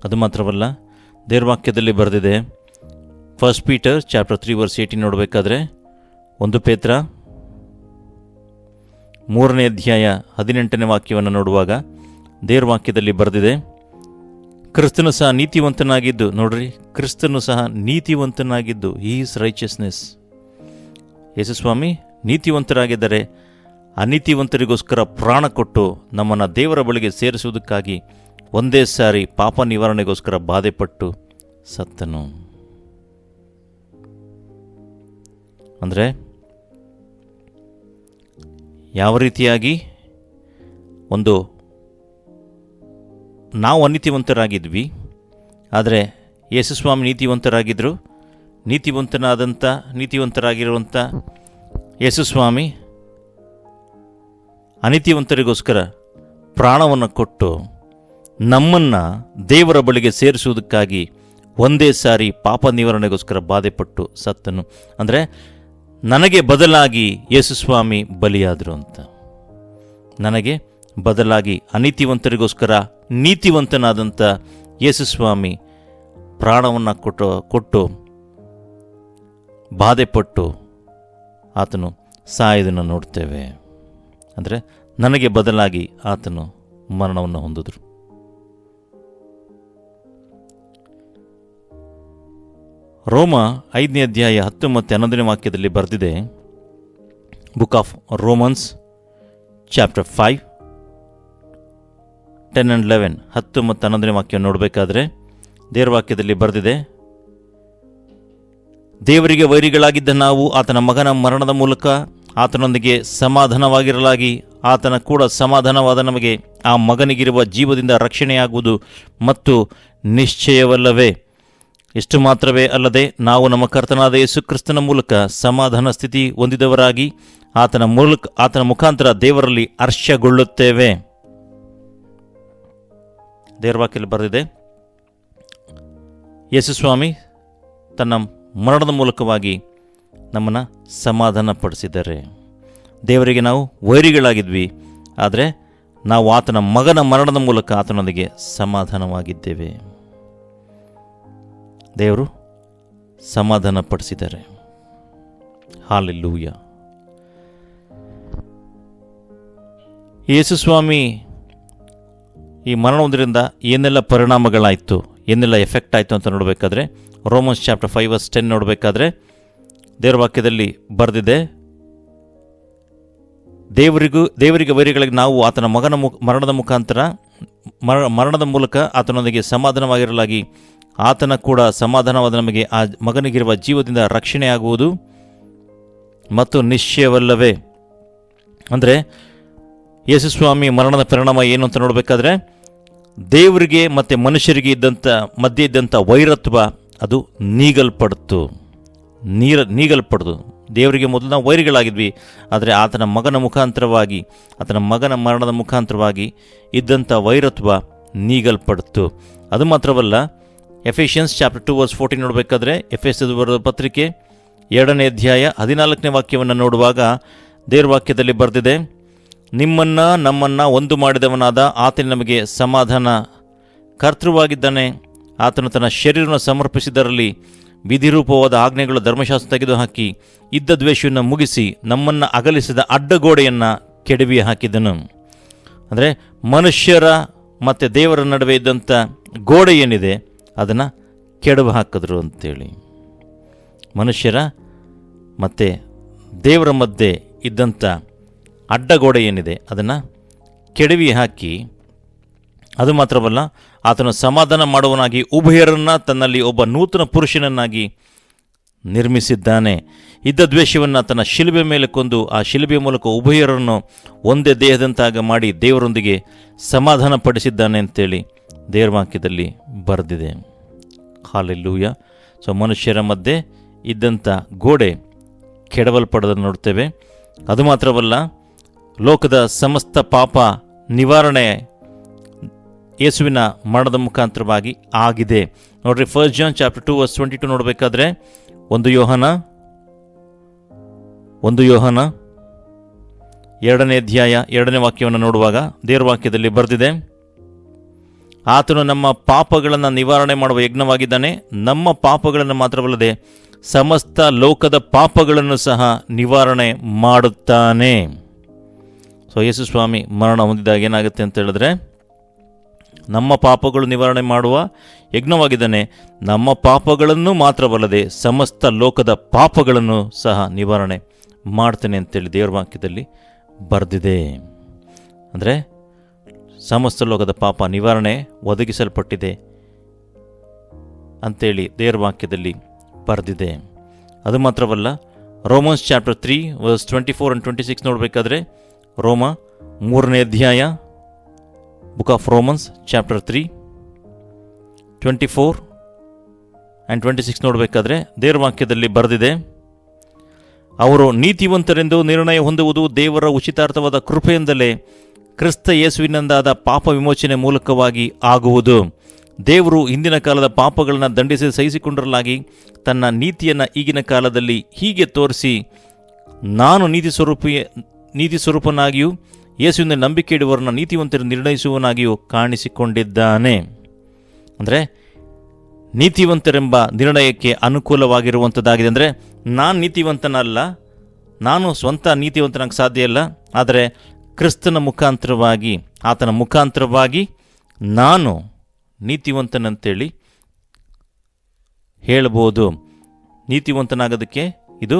ಅದು ಮಾತ್ರವಲ್ಲ, ದೇವರ ವಾಕ್ಯದಲ್ಲಿ ಬರೆದಿದೆ, 1 ಪೀಟರ್ ಚಾಪ್ಟರ್ 3:18 ನೋಡಬೇಕಾದ್ರೆ, 1 ಪೇತ್ರ 3ನೇ ಅಧ್ಯಾಯ 18ನೇ ವಾಕ್ಯವನ್ನು ನೋಡುವಾಗ ದೇವರ ವಾಕ್ಯದಲ್ಲಿ ಬರೆದಿದೆ, ಕ್ರಿಸ್ತನು ಸಹ ನೀತಿವಂತನಾಗಿದ್ದು, ನೋಡ್ರಿ, ಕ್ರಿಸ್ತನು ಸಹ ನೀತಿವಂತನಾಗಿದ್ದು, ಹಿ ಈಸ್ ರೈಚಸ್ನೆಸ್. ಯೇಸುಸ್ವಾಮಿ ನೀತಿವಂತರಾಗಿದ್ದರೆ ಅನೀತಿವಂತರಿಗೋಸ್ಕರ ಪ್ರಾಣ ಕೊಟ್ಟು ನಮ್ಮನ್ನು ದೇವರ ಬಳಿಗೆ ಸೇರಿಸುವುದಕ್ಕಾಗಿ ಒಂದೇ ಸಾರಿ ಪಾಪ ನಿವಾರಣೆಗೋಸ್ಕರ ಬಾಧೆಪಟ್ಟು ಸತ್ತನು. ಅಂದರೆ ಯಾವ ರೀತಿಯಾಗಿ ನಾವು ಅನೀತಿವಂತರಾಗಿದ್ವಿ, ಆದರೆ ಯೇಸುಸ್ವಾಮಿ ನೀತಿವಂತರಾಗಿದ್ದರು. ನೀತಿವಂತರಾಗಿರುವಂಥ ಯೇಸುಸ್ವಾಮಿ ಅನೀತಿವಂತರಿಗೋಸ್ಕರ ಪ್ರಾಣವನ್ನು ಕೊಟ್ಟು ನಮ್ಮನ್ನು ದೇವರ ಬಳಿಗೆ ಸೇರಿಸುವುದಕ್ಕಾಗಿ ಒಂದೇ ಸಾರಿ ಪಾಪ ನಿವಾರಣೆಗೋಸ್ಕರ ಬಾಧೆಪಟ್ಟು ಸತ್ತನು. ಅಂದರೆ ನನಗೆ ಬದಲಾಗಿ ಯೇಸುಸ್ವಾಮಿ ಬಲಿಯಾದರು ಅಂತ. ನನಗೆ ಬದಲಾಗಿ ಅನೀತಿವಂತರಿಗೋಸ್ಕರ ನೀತಿವಂತನಾದಂಥ ಯೇಸುಸ್ವಾಮಿ ಪ್ರಾಣವನ್ನು ಕೊಟ್ಟು ಬಾಧೆಪಟ್ಟು ಆತನು ಸಾಯೋದನ್ನು ನೋಡ್ತೇವೆ. ಅಂದರೆ ನನಗೆ ಬದಲಾಗಿ ಆತನು ಮರಣವನ್ನು ಹೊಂದಿದ್ರು. ರೋಮ 5ನೇ ಅಧ್ಯಾಯ 10 ಮತ್ತು 11ನೇ ವಾಕ್ಯದಲ್ಲಿ ಬರೆದಿದೆ, book of Romans chapter 5 10 and 11 10 ಮತ್ತು 11ನೇ ವಾಕ್ಯವನ್ನು ನೋಡಬೇಕಾದ್ರೆ ದೇವರ ವಾಕ್ಯದಲ್ಲಿ ಬರೆದಿದೆ, ದೇವರಿಗೆ ವೈರಿಗಳಾಗಿದ್ದ ನಾವು ಆತನ ಮಗನ ಮರಣದ ಮೂಲಕ ಆತನೊಂದಿಗೆ ಸಮಾಧಾನವಾಗಿರಲಾಗಿ ಆತನ ಕೂಡ ಸಮಾಧಾನವಾದ ನಮಗೆ ಆ ಮಗನಿಗಿರುವ ಜೀವದಿಂದ ರಕ್ಷಣೆಯಾಗುವುದು ಮತ್ತು ನಿಶ್ಚಯವಲ್ಲವೇ. ಇಷ್ಟು ಮಾತ್ರವೇ ಅಲ್ಲದೆ ನಾವು ನಮ್ಮ ಕರ್ತನಾದ ಯೇಸು ಕ್ರಿಸ್ತನ ಮೂಲಕ ಸಮಾಧಾನ ಸ್ಥಿತಿ ಹೊಂದಿದವರಾಗಿ ಆತನ ಮುಖಾಂತರ ದೇವರಲ್ಲಿ ಹರ್ಷಗೊಳ್ಳುತ್ತೇವೆ. ದೇವರ ವಾಕ್ಯದಲ್ಲಿ ಬರೆದಿದೆ, ಯೇಸುಸ್ವಾಮಿ ತನ್ನ ಮರಣದ ಮೂಲಕವಾಗಿ ನಮ್ಮನ್ನು ಸಮಾಧಾನ ಪಡಿಸಿದ್ದಾರೆ. ದೇವರಿಗೆ ನಾವು ವೈರಿಗಳಾಗಿದ್ವಿ, ಆದರೆ ನಾವು ಆತನ ಮಗನ ಮರಣದ ಮೂಲಕ ಆತನೊಂದಿಗೆ ಸಮಾಧಾನವಾಗಿದ್ದೇವೆ. ದೇವರು ಸಮಾಧಾನ ಪಡಿಸಿದ್ದಾರೆ. ಹಾಲೆಲೂಯ. ಯೇಸುಸ್ವಾಮಿ ಈ ಮರಣ ಹೊಂದರಿಂದ ಏನೆಲ್ಲ ಪರಿಣಾಮಗಳಾಯಿತು, ಏನೆಲ್ಲ ಎಫೆಕ್ಟ್ ಆಯಿತು ಅಂತ ನೋಡಬೇಕಾದ್ರೆ ರೋಮನ್ಸ್ ಚಾಪ್ಟರ್ 5:10 ನೋಡಬೇಕಾದ್ರೆ ದೇವರ ವಾಕ್ಯದಲ್ಲಿ ಬರೆದಿದೆ, ದೇವರಿಗೆ ವೈರಿಗಳಿಗೆ ನಾವು ಆತನ ಮಗನ ಮರಣದ ಮೂಲಕ ಆತನೊಂದಿಗೆ ಸಮಾಧಾನವಾಗಿರಲಾಗಿ ಆತನ ಕೂಡ ಸಮಾಧಾನವಾದ ನಮಗೆ ಆ ಮಗನಿಗಿರುವ ಜೀವದಿಂದ ರಕ್ಷಣೆಯಾಗುವುದು ಮತ್ತು ನಿಶ್ಚಯವಲ್ಲವೇ. ಅಂದರೆ ಯೇಸುಸ್ವಾಮಿ ಮರಣದ ಪರಿಣಾಮ ಏನು ಅಂತ ನೋಡಬೇಕಾದ್ರೆ ದೇವರಿಗೆ ಮತ್ತು ಮನುಷ್ಯರಿಗೆ ಮಧ್ಯೆ ಇದ್ದಂಥ ವೈರತ್ವ ಅದು ನೀಗಲ್ಪಡ್ತು. ದೇವರಿಗೆ ಮೊದಲು ನಾವು ವೈರಿಗಳಾಗಿದ್ವಿ, ಆದರೆ ಆತನ ಮಗನ ಮರಣದ ಮುಖಾಂತರವಾಗಿ ಇದ್ದಂಥ ವೈರತ್ವ ನೀಗಲ್ಪಡ್ತು. ಅದು ಮಾತ್ರವಲ್ಲ, ಎಫೆಷಿಯನ್ಸ್ ಚಾಪ್ಟರ್ 2:14 ನೋಡಬೇಕಾದ್ರೆ ಎಫೆಸದ ಬರೆದ ಪತ್ರಿಕೆ 2ನೇ ಅಧ್ಯಾಯ 14ನೇ ವಾಕ್ಯವನ್ನು ನೋಡುವಾಗ ದೇವರ ವಾಕ್ಯದಲ್ಲಿ ಬರೆದಿದೆ, ನಮ್ಮನ್ನು ಒಂದು ಮಾಡಿದವನಾದ ಆತನ ನಮಗೆ ಸಮಾಧಾನ ಕರ್ತೃವಾಗಿದ್ದಾನೆ. ಆತನು ತನ್ನ ಶರೀರವನ್ನು ಸಮರ್ಪಿಸಿದರಲ್ಲಿ ವಿಧಿರೂಪವಾದ ಆಜ್ಞೆಗಳು ಧರ್ಮಶಾಸ್ತ್ರ ತೆಗೆದುಹಾಕಿ ಇದ್ದ ದ್ವೇಷವನ್ನು ಮುಗಿಸಿ ನಮ್ಮನ್ನು ಅಗಲಿಸಿದ ಅಡ್ಡಗೋಡೆಯನ್ನು ಕೆಡವಿ ಹಾಕಿದನು. ಅಂದರೆ ಮನುಷ್ಯರ ಮತ್ತು ದೇವರ ನಡುವೆ ಇದ್ದಂಥ ಗೋಡೆ ಏನಿದೆ ಅದನ್ನು ಕೆಡವು ಹಾಕಿದ್ರು ಅಂತೇಳಿ. ಮನುಷ್ಯರ ಮತ್ತು ದೇವರ ಮಧ್ಯೆ ಇದ್ದಂಥ ಅಡ್ಡಗೋಡೆ ಏನಿದೆ ಅದನ್ನು ಕೆಡವಿ ಹಾಕಿ, ಅದು ಮಾತ್ರವಲ್ಲ, ಆತನು ಸಮಾಧಾನ ಮಾಡುವನಾಗಿ ಉಭಯರನ್ನು ತನ್ನಲ್ಲಿ ಒಬ್ಬ ನೂತನ ಪುರುಷನನ್ನಾಗಿ ನಿರ್ಮಿಸಿದ್ದಾನೆ. ಇದ್ದ ದ್ವೇಷವನ್ನು ತನ್ನ ಶಿಲುಬೆ ಮೇಲೆ ಕೊಂದು ಆ ಶಿಲುಬೆಯ ಮೂಲಕ ಉಭಯರನ್ನು ಒಂದೇ ದೇಹದಂತಾಗ ಮಾಡಿ ದೇವರೊಂದಿಗೆ ಸಮಾಧಾನ ಪಡಿಸಿದ್ದಾನೆ ಅಂತೇಳಿ ದೇವರ ವಾಕ್ಯದಲ್ಲಿ ಬರೆದಿದೆ. ಹಲ್ಲೆಲೂಯ. ಸೊ ಮನುಷ್ಯರ ಮಧ್ಯೆ ಇದ್ದಂಥ ಗೋಡೆ ಕೆಡವಲ್ಪಡೋದನ್ನು ನೋಡ್ತೇವೆ. ಅದು ಮಾತ್ರವಲ್ಲ, ಲೋಕದ ಸಮಸ್ತ ಪಾಪ ನಿವಾರಣೆ ಯೇಸುವಿನ ಮರಣದ ಮುಖಾಂತರವಾಗಿ ಆಗಿದೆ. ನೋಡ್ರಿ, 1 John chapter 2 verse 22 ನೋಡಬೇಕಾದ್ರೆ, 1 ಯೋಹನ 2ನೇ ಅಧ್ಯಾಯ 2ನೇ ವಾಕ್ಯವನ್ನು ನೋಡುವಾಗ ದೇವರ ವಾಕ್ಯದಲ್ಲಿ ಬರೆದಿದೆ, ಆತನು ನಮ್ಮ ಪಾಪಗಳನ್ನು ನಿವಾರಣೆ ಮಾಡುವ ಯಜ್ಞವಾಗಿದ್ದಾನೆ. ನಮ್ಮ ಪಾಪಗಳನ್ನು ಮಾತ್ರವಲ್ಲದೆ ಸಮಸ್ತ ಲೋಕದ ಪಾಪಗಳನ್ನು ಸಹ ನಿವಾರಣೆ ಮಾಡುತ್ತಾನೆ. ಸೊ ಯೇಸು ಸ್ವಾಮಿ ಮರಣ ಹೊಂದಿದಾಗ ಏನಾಗುತ್ತೆ ಅಂತ ಹೇಳಿದ್ರೆ, ನಮ್ಮ ಪಾಪಗಳು ನಿವಾರಣೆ ಮಾಡುವ ಯಜ್ಞವಾಗಿದ್ದಾನೆ. ನಮ್ಮ ಪಾಪಗಳನ್ನು ಮಾತ್ರವಲ್ಲದೆ ಸಮಸ್ತ ಲೋಕದ ಪಾಪಗಳನ್ನು ಸಹ ನಿವಾರಣೆ ಮಾಡ್ತೇನೆ ಅಂತೇಳಿ ದೇವರ ವಾಕ್ಯದಲ್ಲಿ ಬರೆದಿದೆ. ಅಂದರೆ ಸಮಸ್ತ ಲೋಕದ ಪಾಪ ನಿವಾರಣೆ ಒದಗಿಸಲ್ಪಟ್ಟಿದೆ ಅಂಥೇಳಿ ದೇವರ ವಾಕ್ಯದಲ್ಲಿ ಬರೆದಿದೆ. ಅದು ಮಾತ್ರವಲ್ಲ, ರೋಮನ್ಸ್ ಚಾಪ್ಟರ್ 3 verse 24 and 26 ನೋಡಬೇಕಾದ್ರೆ, ರೋಮ 3ನೇ ಅಧ್ಯಾಯ, book of Romans chapter 3 24 and 26 ನೋಡಬೇಕಾದ್ರೆ ದೇವರ ವಾಕ್ಯದಲ್ಲಿ ಬರೆದಿದೆ, ಅವರು ನೀತಿವಂತರೆಂದು ನಿರ್ಣಯ ಹೊಂದುವುದು ದೇವರ ಉಚಿತಾರ್ಥವಾದ ಕೃಪೆಯಿಂದಲೇ ಕ್ರಿಸ್ತ ಯೇಸುವಿನಿಂದಾದ ಪಾಪ ವಿಮೋಚನೆ ಮೂಲಕವಾಗಿ ಆಗುವುದು. ದೇವರು ಹಿಂದಿನ ಕಾಲದ ಪಾಪಗಳನ್ನು ದಂಡಿಸಿ ಸಹಿಸಿಕೊಂಡಿರಲಾಗಿ ತನ್ನ ನೀತಿಯನ್ನು ಈಗಿನ ಕಾಲದಲ್ಲಿ ಹೀಗೆ ತೋರಿಸಿ, ನಾನು ನೀತಿ ಸ್ವರೂಪನಾಗಿಯೂ ಯೇಸುವಿನ ನಂಬಿಕೆ ಇಡುವವರನ್ನ ನೀತಿವಂತರು ನಿರ್ಣಯಿಸುವನಾಗಿಯೂ ಕಾಣಿಸಿಕೊಂಡಿದ್ದಾನೆ. ಅಂದರೆ ನೀತಿವಂತರೆಂಬ ನಿರ್ಣಯಕ್ಕೆ ಅನುಕೂಲವಾಗಿರುವಂಥದ್ದಾಗಿದೆ. ಅಂದರೆ ನಾನು ನೀತಿವಂತನಲ್ಲ, ನಾನು ಸ್ವಂತ ನೀತಿವಂತನಾಗಿ ಸಾಧ್ಯ ಇಲ್ಲ, ಆದರೆ ಕ್ರಿಸ್ತನ ಮುಖಾಂತರವಾಗಿ, ಆತನ ಮುಖಾಂತರವಾಗಿ ನಾನು ನೀತಿವಂತನಂತೇಳಿ ಹೇಳ್ಬೋದು. ನೀತಿವಂತನಾಗೋದಕ್ಕೆ ಇದು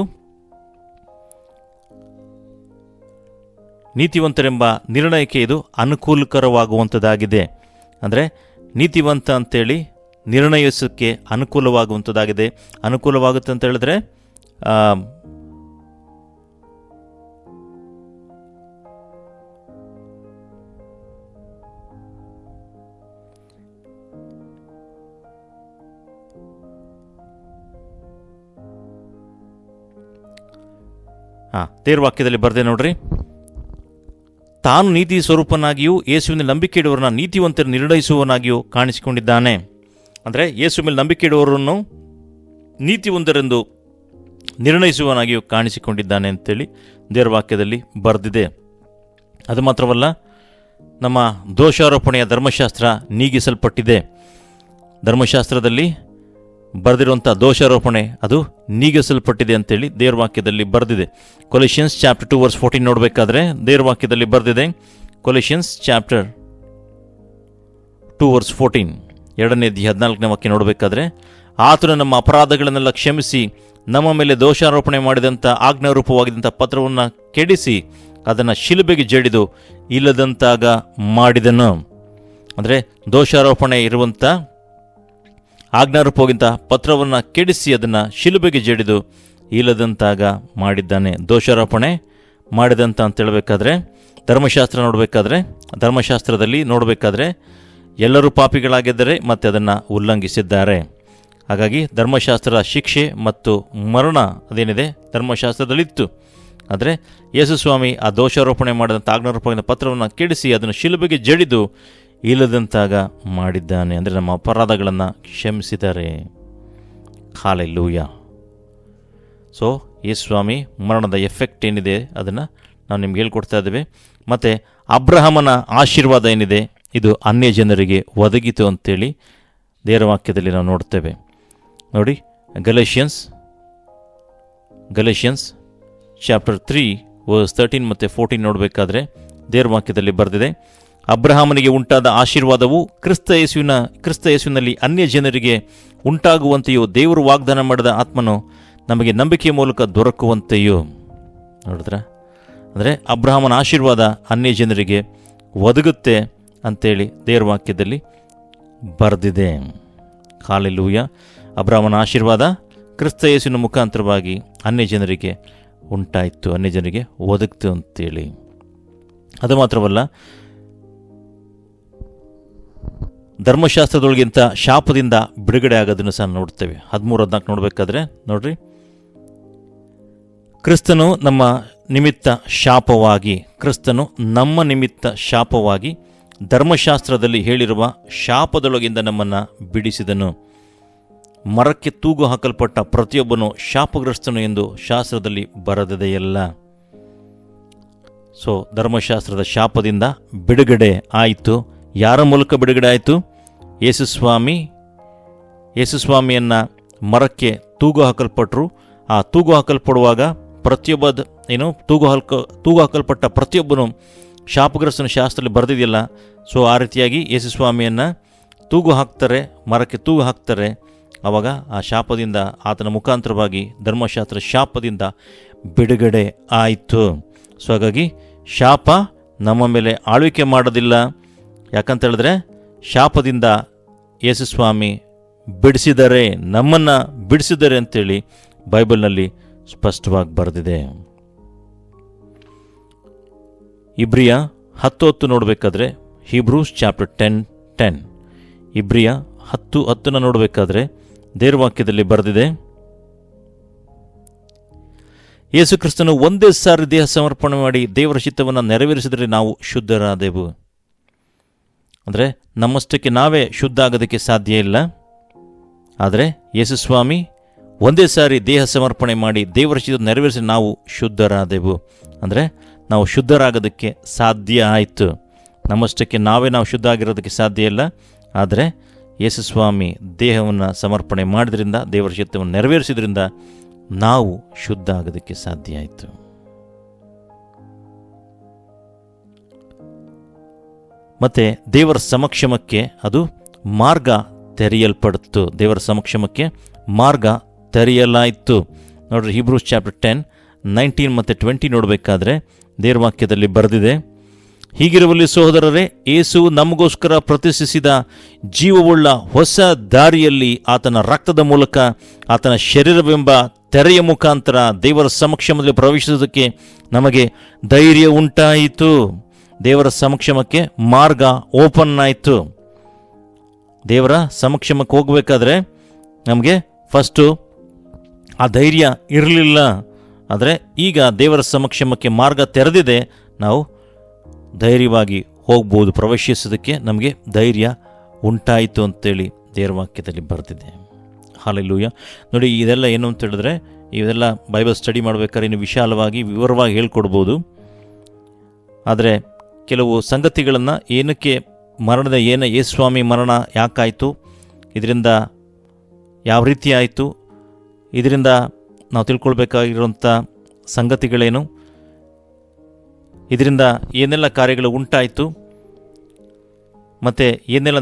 ನೀತಿವಂತರೆಂಬ ನಿರ್ಣಯಕ್ಕೆ ಇದು ಅನುಕೂಲಕರವಾಗುವಂಥದ್ದಾಗಿದೆ. ಅಂದರೆ ನೀತಿವಂತ ಅಂತೇಳಿ ನಿರ್ಣಯಿಸೋಕ್ಕೆ ಅನುಕೂಲವಾಗುವಂಥದ್ದಾಗಿದೆ. ಅನುಕೂಲವಾಗುತ್ತೆ ಅಂತ ಹೇಳಿದ್ರೆ ದೇವರ ವಾಕ್ಯದಲ್ಲಿ ಬರೆದೆ ನೋಡ್ರಿ, ತಾನು ನೀತಿ ಸ್ವರೂಪನಾಗಿಯೂ ಯೇಸುವಿನ ನಂಬಿಕೆ ಇಡುವವರನ್ನ ನೀತಿವಂತರು ನಿರ್ಣಯಿಸುವವನಾಗಿಯೂ ಕಾಣಿಸಿಕೊಂಡಿದ್ದಾನೆ. ಅಂದರೆ ಯೇಸು ಮೇಲೆ ನಂಬಿಕೆ ಇಡುವವರನ್ನು ನೀತಿವಂತರೆಂದು ನಿರ್ಣಯಿಸುವವನಾಗಿಯೂ ಕಾಣಿಸಿಕೊಂಡಿದ್ದಾನೆ ಅಂತೇಳಿ ದೇವರ ವಾಕ್ಯದಲ್ಲಿ ಬರೆದಿದೆ. ಅದು ಮಾತ್ರವಲ್ಲ, ನಮ್ಮ ದೋಷಾರೋಪಣೆಯ ಧರ್ಮಶಾಸ್ತ್ರ ನೀಗಿಸಲ್ಪಟ್ಟಿದೆ. ಧರ್ಮಶಾಸ್ತ್ರದಲ್ಲಿ ಬರೆದಿರುವಂಥ ದೋಷಾರೋಪಣೆ ಅದು ನೀಗಿಸಲ್ಪಟ್ಟಿದೆ ಅಂತೇಳಿ ದೇವರ ವಾಕ್ಯದಲ್ಲಿ ಬರೆದಿದೆ. ಕೊಲೋಸಿಯನ್ಸ್ ಚಾಪ್ಟರ್ 2 verse 14 ನೋಡಬೇಕಾದ್ರೆ ದೇವರ ವಾಕ್ಯದಲ್ಲಿ ಬರೆದಿದೆ. ಕೊಲೋಸಿಯನ್ಸ್ ಚಾಪ್ಟರ್ 2 verse 14 2ನೇ ಅಧ್ಯಾಯ 14ನೇ ವಾಕ್ಯ ನೋಡಬೇಕಾದ್ರೆ, ಆತನು ನಮ್ಮ ಅಪರಾಧಗಳನ್ನೆಲ್ಲ ಕ್ಷಮಿಸಿ ನಮ್ಮ ಮೇಲೆ ದೋಷಾರೋಪಣೆ ಮಾಡಿದಂಥ ಆಜ್ಞಾರೂಪವಾಗಿದ್ದಂಥ ಪತ್ರವನ್ನು ಕೆಡಿಸಿ ಅದನ್ನು ಶಿಲುಬೆಗೆ ಜಡಿದು ಇಲ್ಲದಂತಾಗ ಮಾಡಿದನು. ಅಂದರೆ ದೋಷಾರೋಪಣೆ ಇರುವಂಥ ಆಜ್ಞಾರೂಪವಾಗಿಂತ ಪತ್ರವನ್ನು ಕೆಡಿಸಿ ಅದನ್ನು ಶಿಲುಬೆಗೆ ಜಡಿದು ಇಲ್ಲದಂತಾಗ ಮಾಡಿದ್ದಾನೆ. ದೋಷಾರೋಪಣೆ ಮಾಡಿದಂಥ ಅಂತ ಹೇಳಬೇಕಾದ್ರೆ ಧರ್ಮಶಾಸ್ತ್ರದಲ್ಲಿ ನೋಡಬೇಕಾದ್ರೆ ಎಲ್ಲರೂ ಪಾಪಿಗಳಾಗಿದ್ದರೆ ಮತ್ತು ಅದನ್ನು ಉಲ್ಲಂಘಿಸಿದ್ದಾರೆ. ಹಾಗಾಗಿ ಧರ್ಮಶಾಸ್ತ್ರದ ಶಿಕ್ಷೆ ಮತ್ತು ಮರಣ ಅದೇನಿದೆ ಧರ್ಮಶಾಸ್ತ್ರದಲ್ಲಿತ್ತು. ಆದರೆ ಯೇಸು ಸ್ವಾಮಿ ಆ ದೋಷಾರೋಪಣೆ ಮಾಡಿದಂಥ ಆಜ್ಞಾರೂಪವಾಗಿದ್ದ ಪತ್ರವನ್ನು ಕೆಡಿಸಿ ಅದನ್ನು ಶಿಲುಬೆಗೆ ಜಡಿದು ಇಲ್ಲದಂತಾಗ ಮಾಡಿದ್ದಾನೆ. ಅಂದರೆ ನಮ್ಮ ಅಪರಾಧಗಳನ್ನು ಕ್ಷಮಿಸಿದ್ದಾರೆ. ಹಲ್ಲೆಲೂಯ. ಸೊ ಯೇಸು ಸ್ವಾಮಿ ಮರಣದ ಎಫೆಕ್ಟ್ ಏನಿದೆ ಅದನ್ನು ನಾವು ನಿಮ್ಗೆ ಹೇಳ್ಕೊಡ್ತಾ ಇದ್ದೇವೆ. ಮತ್ತು ಅಬ್ರಹಾಮನ ಆಶೀರ್ವಾದ ಏನಿದೆ ಇದು ಅನ್ಯ ಜನರಿಗೆ ಒದಗಿತು ಅಂತೇಳಿ ದೇವರ ವಾಕ್ಯದಲ್ಲಿ ನಾವು ನೋಡ್ತೇವೆ. ನೋಡಿ, ಗಲೇಷಿಯನ್ಸ್ ಚಾಪ್ಟರ್ 3 ವರ್ಸ್ 13 ಮತ್ತು 14 ನೋಡಬೇಕಾದ್ರೆ ದೇವರ ವಾಕ್ಯದಲ್ಲಿ ಬರೆದಿದೆ, ಅಬ್ರಹಾಮನಿಗೆ ಉಂಟಾದ ಆಶೀರ್ವಾದವು ಕ್ರಿಸ್ತ ಯೇಸುವಿನಲ್ಲಿ ಅನ್ಯ ಜನರಿಗೆ ಉಂಟಾಗುವಂತೆಯೂ ದೇವರು ವಾಗ್ದಾನ ಮಾಡಿದ ಆತ್ಮನು ನಮಗೆ ನಂಬಿಕೆಯ ಮೂಲಕ ದೊರಕುವಂತೆಯೂ. ನೋಡಿದ್ರ, ಅಂದರೆ ಅಬ್ರಹಾಮನ ಆಶೀರ್ವಾದ ಅನ್ಯ ಜನರಿಗೆ ಒದಗುತ್ತೆ ಅಂತೇಳಿ ದೇವರ ವಾಕ್ಯದಲ್ಲಿ ಬರೆದಿದೆ. ಹಾಲೆಲೂಯ. ಅಬ್ರಹಾಮನ ಆಶೀರ್ವಾದ ಕ್ರಿಸ್ತ ಯೇಸುವಿನ ಮುಖಾಂತರವಾಗಿ ಅನ್ಯ ಜನರಿಗೆ ಉಂಟಾಯಿತು, ಅನ್ಯ ಜನರಿಗೆ ಒದಗ್ತು ಅಂತೇಳಿ. ಅದು ಮಾತ್ರವಲ್ಲ, ಧರ್ಮಶಾಸ್ತ್ರದೊಳಗಿಂತ ಶಾಪದಿಂದ ಬಿಡುಗಡೆ ಆಗೋದನ್ನು ಸಹ ನೋಡ್ತೇವೆ. 13-14 ನೋಡಬೇಕಾದ್ರೆ ನೋಡ್ರಿ, ಕ್ರಿಸ್ತನು ನಮ್ಮ ನಿಮಿತ್ತ ಶಾಪವಾಗಿ ಧರ್ಮಶಾಸ್ತ್ರದಲ್ಲಿ ಹೇಳಿರುವ ಶಾಪದೊಳಗಿಂದ ನಮ್ಮನ್ನು ಬಿಡಿಸಿದನು. ಮರಕ್ಕೆ ತೂಗು ಹಾಕಲ್ಪಟ್ಟ ಪ್ರತಿಯೊಬ್ಬನು ಶಾಪಗ್ರಸ್ತನು ಎಂದು ಶಾಸ್ತ್ರದಲ್ಲಿ ಬರೆದಿದೆಯಲ್ಲ. ಸೊ ಧರ್ಮಶಾಸ್ತ್ರದ ಶಾಪದಿಂದ ಬಿಡುಗಡೆ ಆಯಿತು. ಯಾರ ಮೂಲಕ ಬಿಡುಗಡೆ ಆಯಿತು? ಯೇಸುಸ್ವಾಮಿಯನ್ನು ಮರಕ್ಕೆ ತೂಗು ಹಾಕಲ್ಪಟ್ಟರು. ಆ ತೂಗು ಹಾಕಲ್ಪಡುವಾಗ ತೂಗು ಹಾಕಲ್ಪಟ್ಟ ಪ್ರತಿಯೊಬ್ಬನು ಶಾಪಗ್ರಸ್ತನ ಶಾಸ್ತ್ರದಲ್ಲಿ ಬರೆದಿದೆಯಲ್ಲ. ಸೊ ಆ ರೀತಿಯಾಗಿ ಯೇಸುಸ್ವಾಮಿಯನ್ನು ಮರಕ್ಕೆ ತೂಗು ಹಾಕ್ತಾರೆ. ಆವಾಗ ಆ ಶಾಪದಿಂದ, ಆತನ ಮುಖಾಂತರವಾಗಿ ಧರ್ಮಶಾಸ್ತ್ರ ಶಾಪದಿಂದ ಬಿಡುಗಡೆ ಆಯಿತು. ಸೊ ಹಾಗಾಗಿ ಶಾಪ ನಮ್ಮ ಮೇಲೆ ಆಳ್ವಿಕೆ ಮಾಡೋದಿಲ್ಲ. ಯಾಕಂತ ಹೇಳಿದ್ರೆ ಶಾಪದಿಂದ ಯೇಸುಸ್ವಾಮಿ ನಮ್ಮನ್ನು ಬಿಡಿಸಿದ್ದಾರೆ ಅಂತೇಳಿ ಬೈಬಲ್ನಲ್ಲಿ ಸ್ಪಷ್ಟವಾಗಿ ಬರೆದಿದೆ. ಇಬ್ರಿಯ 10:10 ನೋಡಬೇಕಾದ್ರೆ, ಹೀಬ್ರೂಸ್ ಚಾಪ್ಟರ್ 10:10, ಇಬ್ರಿಯ 10:10 ನೋಡಬೇಕಾದ್ರೆ ದೇವರ ವಾಕ್ಯದಲ್ಲಿ ಬರೆದಿದೆ, ಯೇಸು ಕ್ರಿಸ್ತನು ಒಂದೇ ಸಾರಿ ದೇಹ ಸಮರ್ಪಣೆ ಮಾಡಿ ದೇವರ ಚಿತ್ತವನ್ನು ನೆರವೇರಿಸಿದರೆ ನಾವು ಶುದ್ಧರಾದೆವು. ಅಂದರೆ ನಮ್ಮಷ್ಟಕ್ಕೆ ನಾವೇ ಶುದ್ಧ ಆಗೋದಕ್ಕೆ ಸಾಧ್ಯ ಇಲ್ಲ. ಆದರೆ ಯೇಸುಸ್ವಾಮಿ ಒಂದೇ ಸಾರಿ ದೇಹ ಸಮರ್ಪಣೆ ಮಾಡಿ ದೇವರ ಚಿತ್ತ ನೆರವೇರಿಸಿ ನಾವು ಶುದ್ಧರಾದೆವು. ಅಂದರೆ ನಾವು ಶುದ್ಧರಾಗೋದಕ್ಕೆ ಸಾಧ್ಯ ಆಯಿತು. ನಮ್ಮಷ್ಟಕ್ಕೆ ನಾವು ಶುದ್ಧ ಆಗಿರೋದಕ್ಕೆ ಸಾಧ್ಯ ಇಲ್ಲ. ಆದರೆ ಯೇಸುಸ್ವಾಮಿ ದೇಹವನ್ನು ಸಮರ್ಪಣೆ ಮಾಡಿದ್ರಿಂದ, ದೇವರ ಚಿತ್ತವನ್ನು ನೆರವೇರಿಸಿದ್ರಿಂದ ನಾವು ಶುದ್ಧ ಆಗೋದಕ್ಕೆ ಸಾಧ್ಯ ಆಯಿತು. ಮತ್ತು ದೇವರ ಸಮಕ್ಷಮಕ್ಕೆ ಅದು ಮಾರ್ಗ ತೆರೆಯಲ್ಪಡ್ತು. ದೇವರ ಸಮಕ್ಷಮಕ್ಕೆ ಮಾರ್ಗ ತೆರೆಯಲಾಯಿತು. ನೋಡ್ರಿ, ಹೀಬ್ರೂಸ್ ಚಾಪ್ಟರ್ 10:19 ಮತ್ತು 20 ನೋಡಬೇಕಾದ್ರೆ ದೇವರ ವಾಕ್ಯದಲ್ಲಿ ಬರೆದಿದೆ, ಹೀಗಿರುವಲ್ಲಿ ಸಹೋದರರೇ, ಯೇಸು ನಮಗೋಸ್ಕರ ಪ್ರತಿಷ್ಠಿಸಿದ ಜೀವವುಳ್ಳ ಹೊಸ ದಾರಿಯಲ್ಲಿ ಆತನ ರಕ್ತದ ಮೂಲಕ ಆತನ ಶರೀರವೆಂಬ ತೆರೆಯ ಮುಖಾಂತರ ದೇವರ ಸಮಕ್ಷಮದಲ್ಲಿ ಪ್ರವೇಶಿಸುವುದಕ್ಕೆ ನಮಗೆ ಧೈರ್ಯ ಉಂಟಾಯಿತು. ದೇವರ ಸಮಕ್ಷಮಕ್ಕೆ ಮಾರ್ಗ ಓಪನ್ ಆಯಿತು. ದೇವರ ಸಮಕ್ಷಮಕ್ಕೆ ಹೋಗಬೇಕಾದ್ರೆ ನಮಗೆ ಫಸ್ಟು ಆ ಧೈರ್ಯ ಇರಲಿಲ್ಲ. ಆದರೆ ಈಗ ದೇವರ ಸಮಕ್ಷಮಕ್ಕೆ ಮಾರ್ಗ ತೆರೆದಿದೆ. ನಾವು ಧೈರ್ಯವಾಗಿ ಹೋಗ್ಬೋದು. ಪ್ರವೇಶಿಸೋದಕ್ಕೆ ನಮಗೆ ಧೈರ್ಯ ಉಂಟಾಯಿತು ಅಂತೇಳಿ ದೇವರ ವಾಕ್ಯದಲ್ಲಿ ಬರೆದಿದೆ. ಹಾಲೆಲೂಯ. ನೋಡಿ, ಇದೆಲ್ಲ ಏನು ಅಂತ ಹೇಳಿದ್ರೆ, ಇವೆಲ್ಲ ಬೈಬಲ್ ಸ್ಟಡಿ ಮಾಡಬೇಕಾದ್ರೆ ಇನ್ನು ವಿಶಾಲವಾಗಿ ವಿವರವಾಗಿ ಹೇಳ್ಕೊಡ್ಬೋದು. ಆದರೆ ಕೆಲವು ಸಂಗತಿಗಳನ್ನು ಯೇಸುಸ್ವಾಮಿ ಮರಣ ಯಾಕಾಯಿತು, ಇದರಿಂದ ಯಾವ ರೀತಿ ಆಯಿತು, ಇದರಿಂದ ನಾವು ತಿಳ್ಕೊಳ್ಬೇಕಾಗಿರುವಂಥ ಸಂಗತಿಗಳೇನು, ಇದರಿಂದ ಏನೆಲ್ಲ ಕಾರ್ಯಗಳು ಉಂಟಾಯಿತು, ಮತ್ತು ಏನೆಲ್ಲ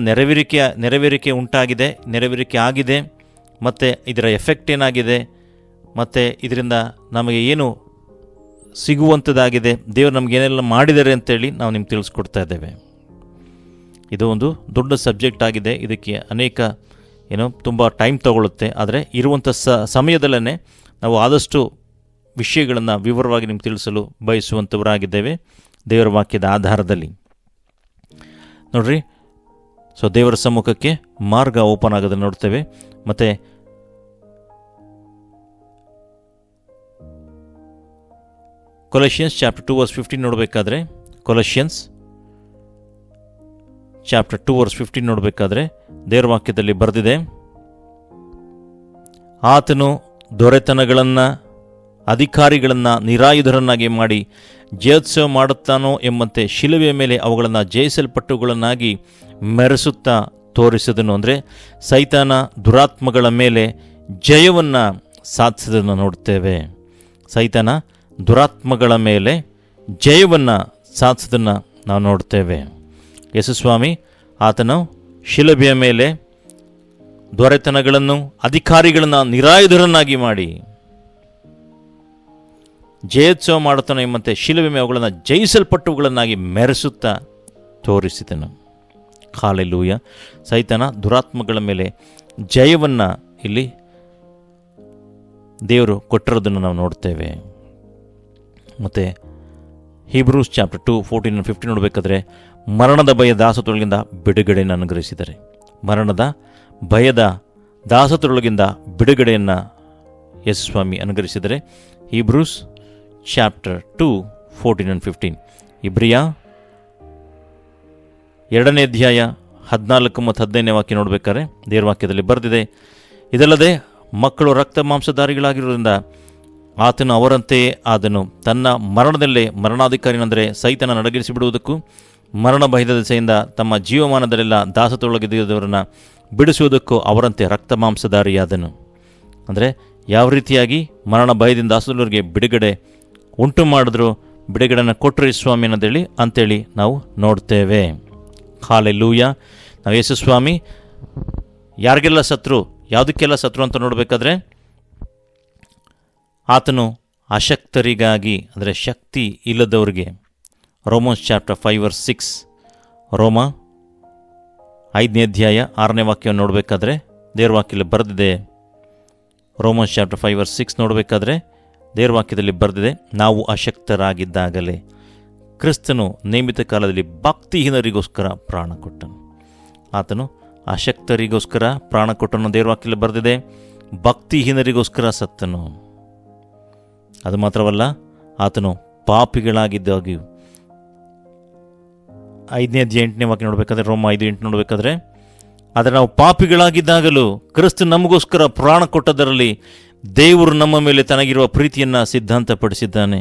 ನೆರವೇರಿಕೆ ಉಂಟಾಗಿದೆ, ನೆರವೇರಿಕೆ ಆಗಿದೆ, ಮತ್ತು ಇದರ ಎಫೆಕ್ಟ್ ಏನಾಗಿದೆ, ಮತ್ತು ಇದರಿಂದ ನಮಗೆ ಏನು ಸಿಗುವಂಥದ್ದಾಗಿದೆ, ದೇವರು ನಮಗೇನೆಲ್ಲ ಮಾಡಿದ್ದಾರೆ ಅಂತೇಳಿ ನಾವು ನಿಮ್ಗೆ ತಿಳಿಸ್ಕೊಡ್ತಾ ಇದ್ದೇವೆ. ಇದು ಒಂದು ದೊಡ್ಡ ಸಬ್ಜೆಕ್ಟ್ ಆಗಿದೆ. ಇದಕ್ಕೆ ಅನೇಕ ತುಂಬ ಟೈಮ್ ತಗೊಳ್ಳುತ್ತೆ. ಆದರೆ ಇರುವಂಥ ಸಮಯದಲ್ಲೇ ನಾವು ಆದಷ್ಟು ವಿಷಯಗಳನ್ನು ವಿವರವಾಗಿ ನಿಮ್ಗೆ ತಿಳಿಸಲು ಬಯಸುವಂಥವರಾಗಿದ್ದೇವೆ ದೇವರ ವಾಕ್ಯದ ಆಧಾರದಲ್ಲಿ. ನೋಡ್ರಿ, ಸೊ ದೇವರ ಸಮ್ಮುಖಕ್ಕೆ ಮಾರ್ಗ ಓಪನ್ ಆಗೋದನ್ನು ನೋಡ್ತೇವೆ. ಮತ್ತು ಕೊಲೊಸಿಯನ್ಸ್ ಚಾಪ್ಟರ್ 2:15 ನೋಡಬೇಕಾದ್ರೆ, ಕೊಲೊಸಿಯನ್ಸ್ ಚಾಪ್ಟರ್ 2:15 ನೋಡಬೇಕಾದ್ರೆ ದೇವರ ವಾಕ್ಯದಲ್ಲಿ ಬರೆದಿದೆ, ಆತನು ದೊರೆತನಗಳನ್ನು, ಅಧಿಕಾರಿಗಳನ್ನು ನಿರಾಯುಧರನ್ನಾಗಿ ಮಾಡಿ ಜಯೋತ್ಸವ ಮಾಡುತ್ತಾನೋ ಎಂಬಂತೆ ಶಿಲುಬೆಯ ಮೇಲೆ ಅವುಗಳನ್ನು ಜಯಿಸಲ್ಪಟ್ಟುಗಳನ್ನಾಗಿ ಮೆರೆಸುತ್ತಾ ತೋರಿಸಿದನು. ಅಂದರೆ ಸೈತಾನ ದುರಾತ್ಮಗಳ ಮೇಲೆ ಜಯವನ್ನು ಸಾಧಿಸೋದನ್ನು ನೋಡ್ತೇವೆ. ಸೈತನ ದುರಾತ್ಮಗಳ ಮೇಲೆ ಜಯವನ್ನು ಸಾಧಿಸೋದನ್ನು ನಾವು ನೋಡ್ತೇವೆ. ಯೇಸುಸ್ವಾಮಿ ಆತನು ಶಿಲುಬೆಯ ಮೇಲೆ ದೊರೆತನಗಳನ್ನು, ಅಧಿಕಾರಿಗಳನ್ನು ನಿರಾಯುಧರನ್ನಾಗಿ ಮಾಡಿ ಜಯೋತ್ಸವ ಮಾಡುತ್ತಾನೆ ಎಂಬಂತೆ ಶಿಲುಬೆ ಮೇಲೆ ಅವುಗಳನ್ನು ಜಯಿಸಲ್ಪಟ್ಟವುಗಳನ್ನಾಗಿ ಮೆರೆಸುತ್ತಾ ತೋರಿಸಿದನು. ಹಲ್ಲೆಲೂಯಾ. ಸೈತನ ದುರಾತ್ಮಗಳ ಮೇಲೆ ಜಯವನ್ನು ಇಲ್ಲಿ ದೇವರು ಕೊಟ್ಟಿರೋದನ್ನು ನಾವು ನೋಡ್ತೇವೆ. ಮತ್ತು ಹೀಬ್ರೂಸ್ ಚಾಪ್ಟರ್ 2 14-15 ನೋಡಬೇಕಾದ್ರೆ ಮರಣದ ಭಯ ದಾಸತ್ವದೊಳಗಿಂದ ಬಿಡುಗಡೆಯನ್ನು ಅನುಗ್ರಹಿಸಿದ್ದಾರೆ. ಮರಣದ ಭಯದ ದಾಸತ್ವದೊಳಗಿಂದ ಬಿಡುಗಡೆಯನ್ನು ಯೇಸುಸ್ವಾಮಿ ಅನುಗ್ರಹಿಸಿದರೆ. Hebrews chapter 2 14-15. ಇಬ್ರಿಯ 2ನೇ ಅಧ್ಯಾಯ 14 ಮತ್ತು 15ನೇ ವಾಕ್ಯ ನೋಡಬೇಕಾದ್ರೆ ದೇವರ ವಾಕ್ಯದಲ್ಲಿ ಬರೆದಿದೆ, ಇದಲ್ಲದೆ ಮಕ್ಕಳು ರಕ್ತ ಮಾಂಸಧಾರಿಗಳಾಗಿರೋದ್ರಿಂದ ಆತನು ಅವರಂತೆಯೇ ಆದನು. ತನ್ನ ಮರಣದಲ್ಲೇ ಮರಣಾಧಿಕಾರಿನೆಂದರೆ ಸೈತನ ನಡಗಿಸಿ ಬಿಡುವುದಕ್ಕೂ ಮರಣ ಭಯದ ದೆಸೆಯಿಂದ ತಮ್ಮ ಜೀವಮಾನದಲ್ಲೆಲ್ಲ ದಾಸತ್ವದೊಳಗಿದ್ದವರನ್ನು ಬಿಡಿಸುವುದಕ್ಕೂ ಅವರಂತೆ ರಕ್ತ ಮಾಂಸಧಾರಿಯಾದನು. ಅಂದರೆ ಯಾವ ರೀತಿಯಾಗಿ ಮರಣ ಭಯದಿಂದ ದಾಸದವರಿಗೆ ಬಿಡುಗಡೆ ಉಂಟು ಮಾಡಿದ್ರು, ಬಿಡುಗಡೆಯನ್ನು ಕೊಟ್ಟರು ಸ್ವಾಮಿ ಅಂತೇಳಿ ನಾವು ನೋಡ್ತೇವೆ. ಹಲ್ಲೆಲೂಯಾ. ನಾವು ಯೇಸುಸ್ವಾಮಿ ಯಾರಿಗೆಲ್ಲ ಸತ್ರು, ಯಾವುದಕ್ಕೆಲ್ಲ ಸತ್ರು ಅಂತ ನೋಡಬೇಕಾದ್ರೆ ಆತನು ಅಶಕ್ತರಿಗಾಗಿ, ಅಂದರೆ ಶಕ್ತಿ ಇಲ್ಲದವ್ರಿಗೆ. ರೋಮನ್ಸ್ ಚಾಪ್ಟರ್ 5:6, ರೋಮ 5ನೇ ಅಧ್ಯಾಯ 6ನೇ ವಾಕ್ಯವನ್ನು ನೋಡಬೇಕಾದ್ರೆ ದೇವರ ವಾಕ್ಯದಲ್ಲಿ ಬರೆದಿದೆ. ರೋಮನ್ಸ್ ಚಾಪ್ಟರ್ 5:6 ನೋಡಬೇಕಾದ್ರೆ ದೇವರ ವಾಕ್ಯದಲ್ಲಿ ಬರೆದಿದೆ, ನಾವು ಅಶಕ್ತರಾಗಿದ್ದಾಗಲೇ ಕ್ರಿಸ್ತನು ನೇಮಿತ ಕಾಲದಲ್ಲಿ ಭಕ್ತಿಹೀನರಿಗೋಸ್ಕರ ಪ್ರಾಣ ಕೊಟ್ಟನು. ಆತನು ಅಶಕ್ತರಿಗೋಸ್ಕರ ಪ್ರಾಣ ಕೊಟ್ಟನು ದೇವರ ವಾಕ್ಯದಲ್ಲಿ ಬರೆದಿದೆ. ಭಕ್ತಿಹೀನರಿಗೋಸ್ಕರ ಸತ್ತನು. ಅದು ಮಾತ್ರವಲ್ಲ, ಆತನು ಪಾಪಿಗಳಾಗಿದ್ದಾಗಿಯೂ. 5ನೇ ಅಧ್ಯಾಯ 8ನೇ ವಾಕ್ಯ ನೋಡಬೇಕಾದ್ರೆ, ರೋಮ 5:8 ನೋಡಬೇಕಾದ್ರೆ, ಆದರೆ ನಾವು ಪಾಪಿಗಳಾಗಿದ್ದಾಗಲೂ ಕ್ರಿಸ್ತ ನಮಗೋಸ್ಕರ ಪ್ರಾಣ ಕೊಟ್ಟದರಲ್ಲಿ ದೇವರು ನಮ್ಮ ಮೇಲೆ ತನಗಿರುವ ಪ್ರೀತಿಯನ್ನು ಸಿದ್ಧಾಂತಪಡಿಸಿದ್ದಾನೆ.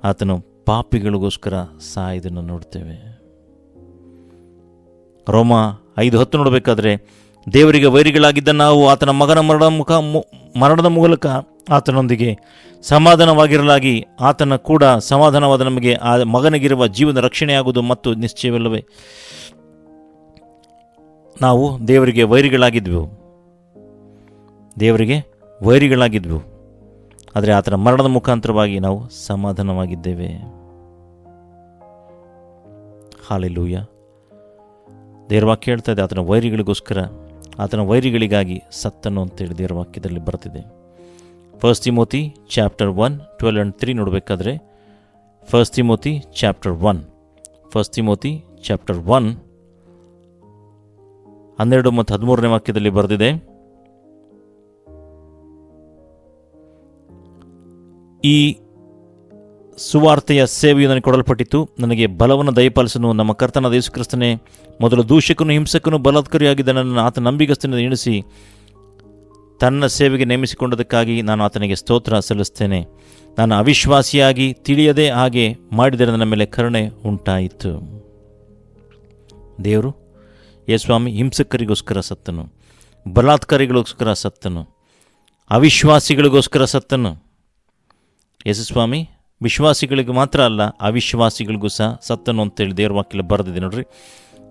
ಆತನು ಪಾಪಿಗಳಿಗೋಸ್ಕರ ಸಾಯುವುದನ್ನು ನೋಡ್ತೇವೆ. ರೋಮ 5:10 ನೋಡಬೇಕಾದ್ರೆ, ದೇವರಿಗೆ ವೈರಿಗಳಾಗಿದ್ದ ನಾವು ಆತನ ಮಗನ ಮರಣದ ಮೂಲಕ ಆತನೊಂದಿಗೆ ಸಮಾಧಾನವಾಗಿರಲಾಗಿ ಆತನ ಕೂಡ ಸಮಾಧಾನವಾದ ನಮಗೆ ಆ ಮಗನಿಗಿರುವ ಜೀವನ ರಕ್ಷಣೆಯಾಗುವುದು ಮತ್ತು ನಿಶ್ಚಯವಲ್ಲವೇ. ನಾವು ದೇವರಿಗೆ ವೈರಿಗಳಾಗಿದ್ವು, ಆದರೆ ಆತನ ಮರಣದ ಮುಖಾಂತರವಾಗಿ ನಾವು ಸಮಾಧಾನವಾಗಿದ್ದೇವೆ. ಹಲ್ಲೆಲೂಯಾ. ದೇವರ ವಾಕ್ಯ ಹೇಳ್ತಾ ಇದೆ, ಆತನ ವೈರಿಗಳಿಗೋಸ್ಕರ, ಆತನ ವೈರಿಗಳಿಗಾಗಿ ಸತ್ತನು ಅಂತೇಳಿ ದೇವರ ವಾಕ್ಯದಲ್ಲಿ ಬರ್ತಿದೆ. 1 ತಿಮೋತಿ ಚಾಪ್ಟರ್ 1 12-3 ನೋಡಬೇಕಾದ್ರೆ, 1 ತಿಮೋತಿ ಚಾಪ್ಟರ್ 1 12 ಮತ್ತು 13ನೇ ವಾಕ್ಯದಲ್ಲಿ ಬರೆದಿದೆ, ಈ ಸುವಾರ್ತೆಯ ಸೇವೆಯು ನನಗೆ ಕೊಡಲ್ಪಟ್ಟಿತು, ನನಗೆ ಬಲವನ್ನು ದಯಪಾಲಿಸನು. ನಮ್ಮ ಕರ್ತನಾದ ಯೇಸು ಕ್ರಿಸ್ತನೇ ಮೊದಲು ದೂಷಕನು, ಹಿಂಸಕನು, ಬಲಾತ್ಕಾರಿಯಾಗಿದ್ದ ನನ್ನನ್ನು ಆತ ನಂಬಿಗಸ್ತನಿಂದ ಎಣಿಸಿ ತನ್ನ ಸೇವೆಗೆ ನೇಮಿಸಿಕೊಂಡದಕ್ಕಾಗಿ ನಾನು ಆತನಿಗೆ ಸ್ತೋತ್ರ ಸಲ್ಲಿಸ್ತೇನೆ. ನಾನು ಅವಿಶ್ವಾಸಿಯಾಗಿ ತಿಳಿಯದೆ ಹಾಗೆ ಮಾಡಿದರೆ ನನ್ನ ಮೇಲೆ ಕರುಣೆ ಉಂಟಾಯಿತು. ದೇವರು ಯೇಸುಸ್ವಾಮಿ ಹಿಂಸಕರಿಗೋಸ್ಕರ ಸತ್ತನು, ಬಲಾತ್ಕಾರಿಗಳಿಗೋಸ್ಕರ ಸತ್ತನು, ಅವಿಶ್ವಾಸಿಗಳಿಗೋಸ್ಕರ ಸತ್ತನು. ಯೇಸುಸ್ವಾಮಿ ವಿಶ್ವಾಸಿಗಳಿಗೆ ಮಾತ್ರ ಅಲ್ಲ, ಅವಿಶ್ವಾಸಿಗಳಿಗೂ ಸಹ ಸತ್ತನು ಅಂತೇಳಿ ದೇವರ ವಾಕ್ಯದಲ್ಲಿ ಬರೆದಿದೆ. ನೋಡ್ರಿ,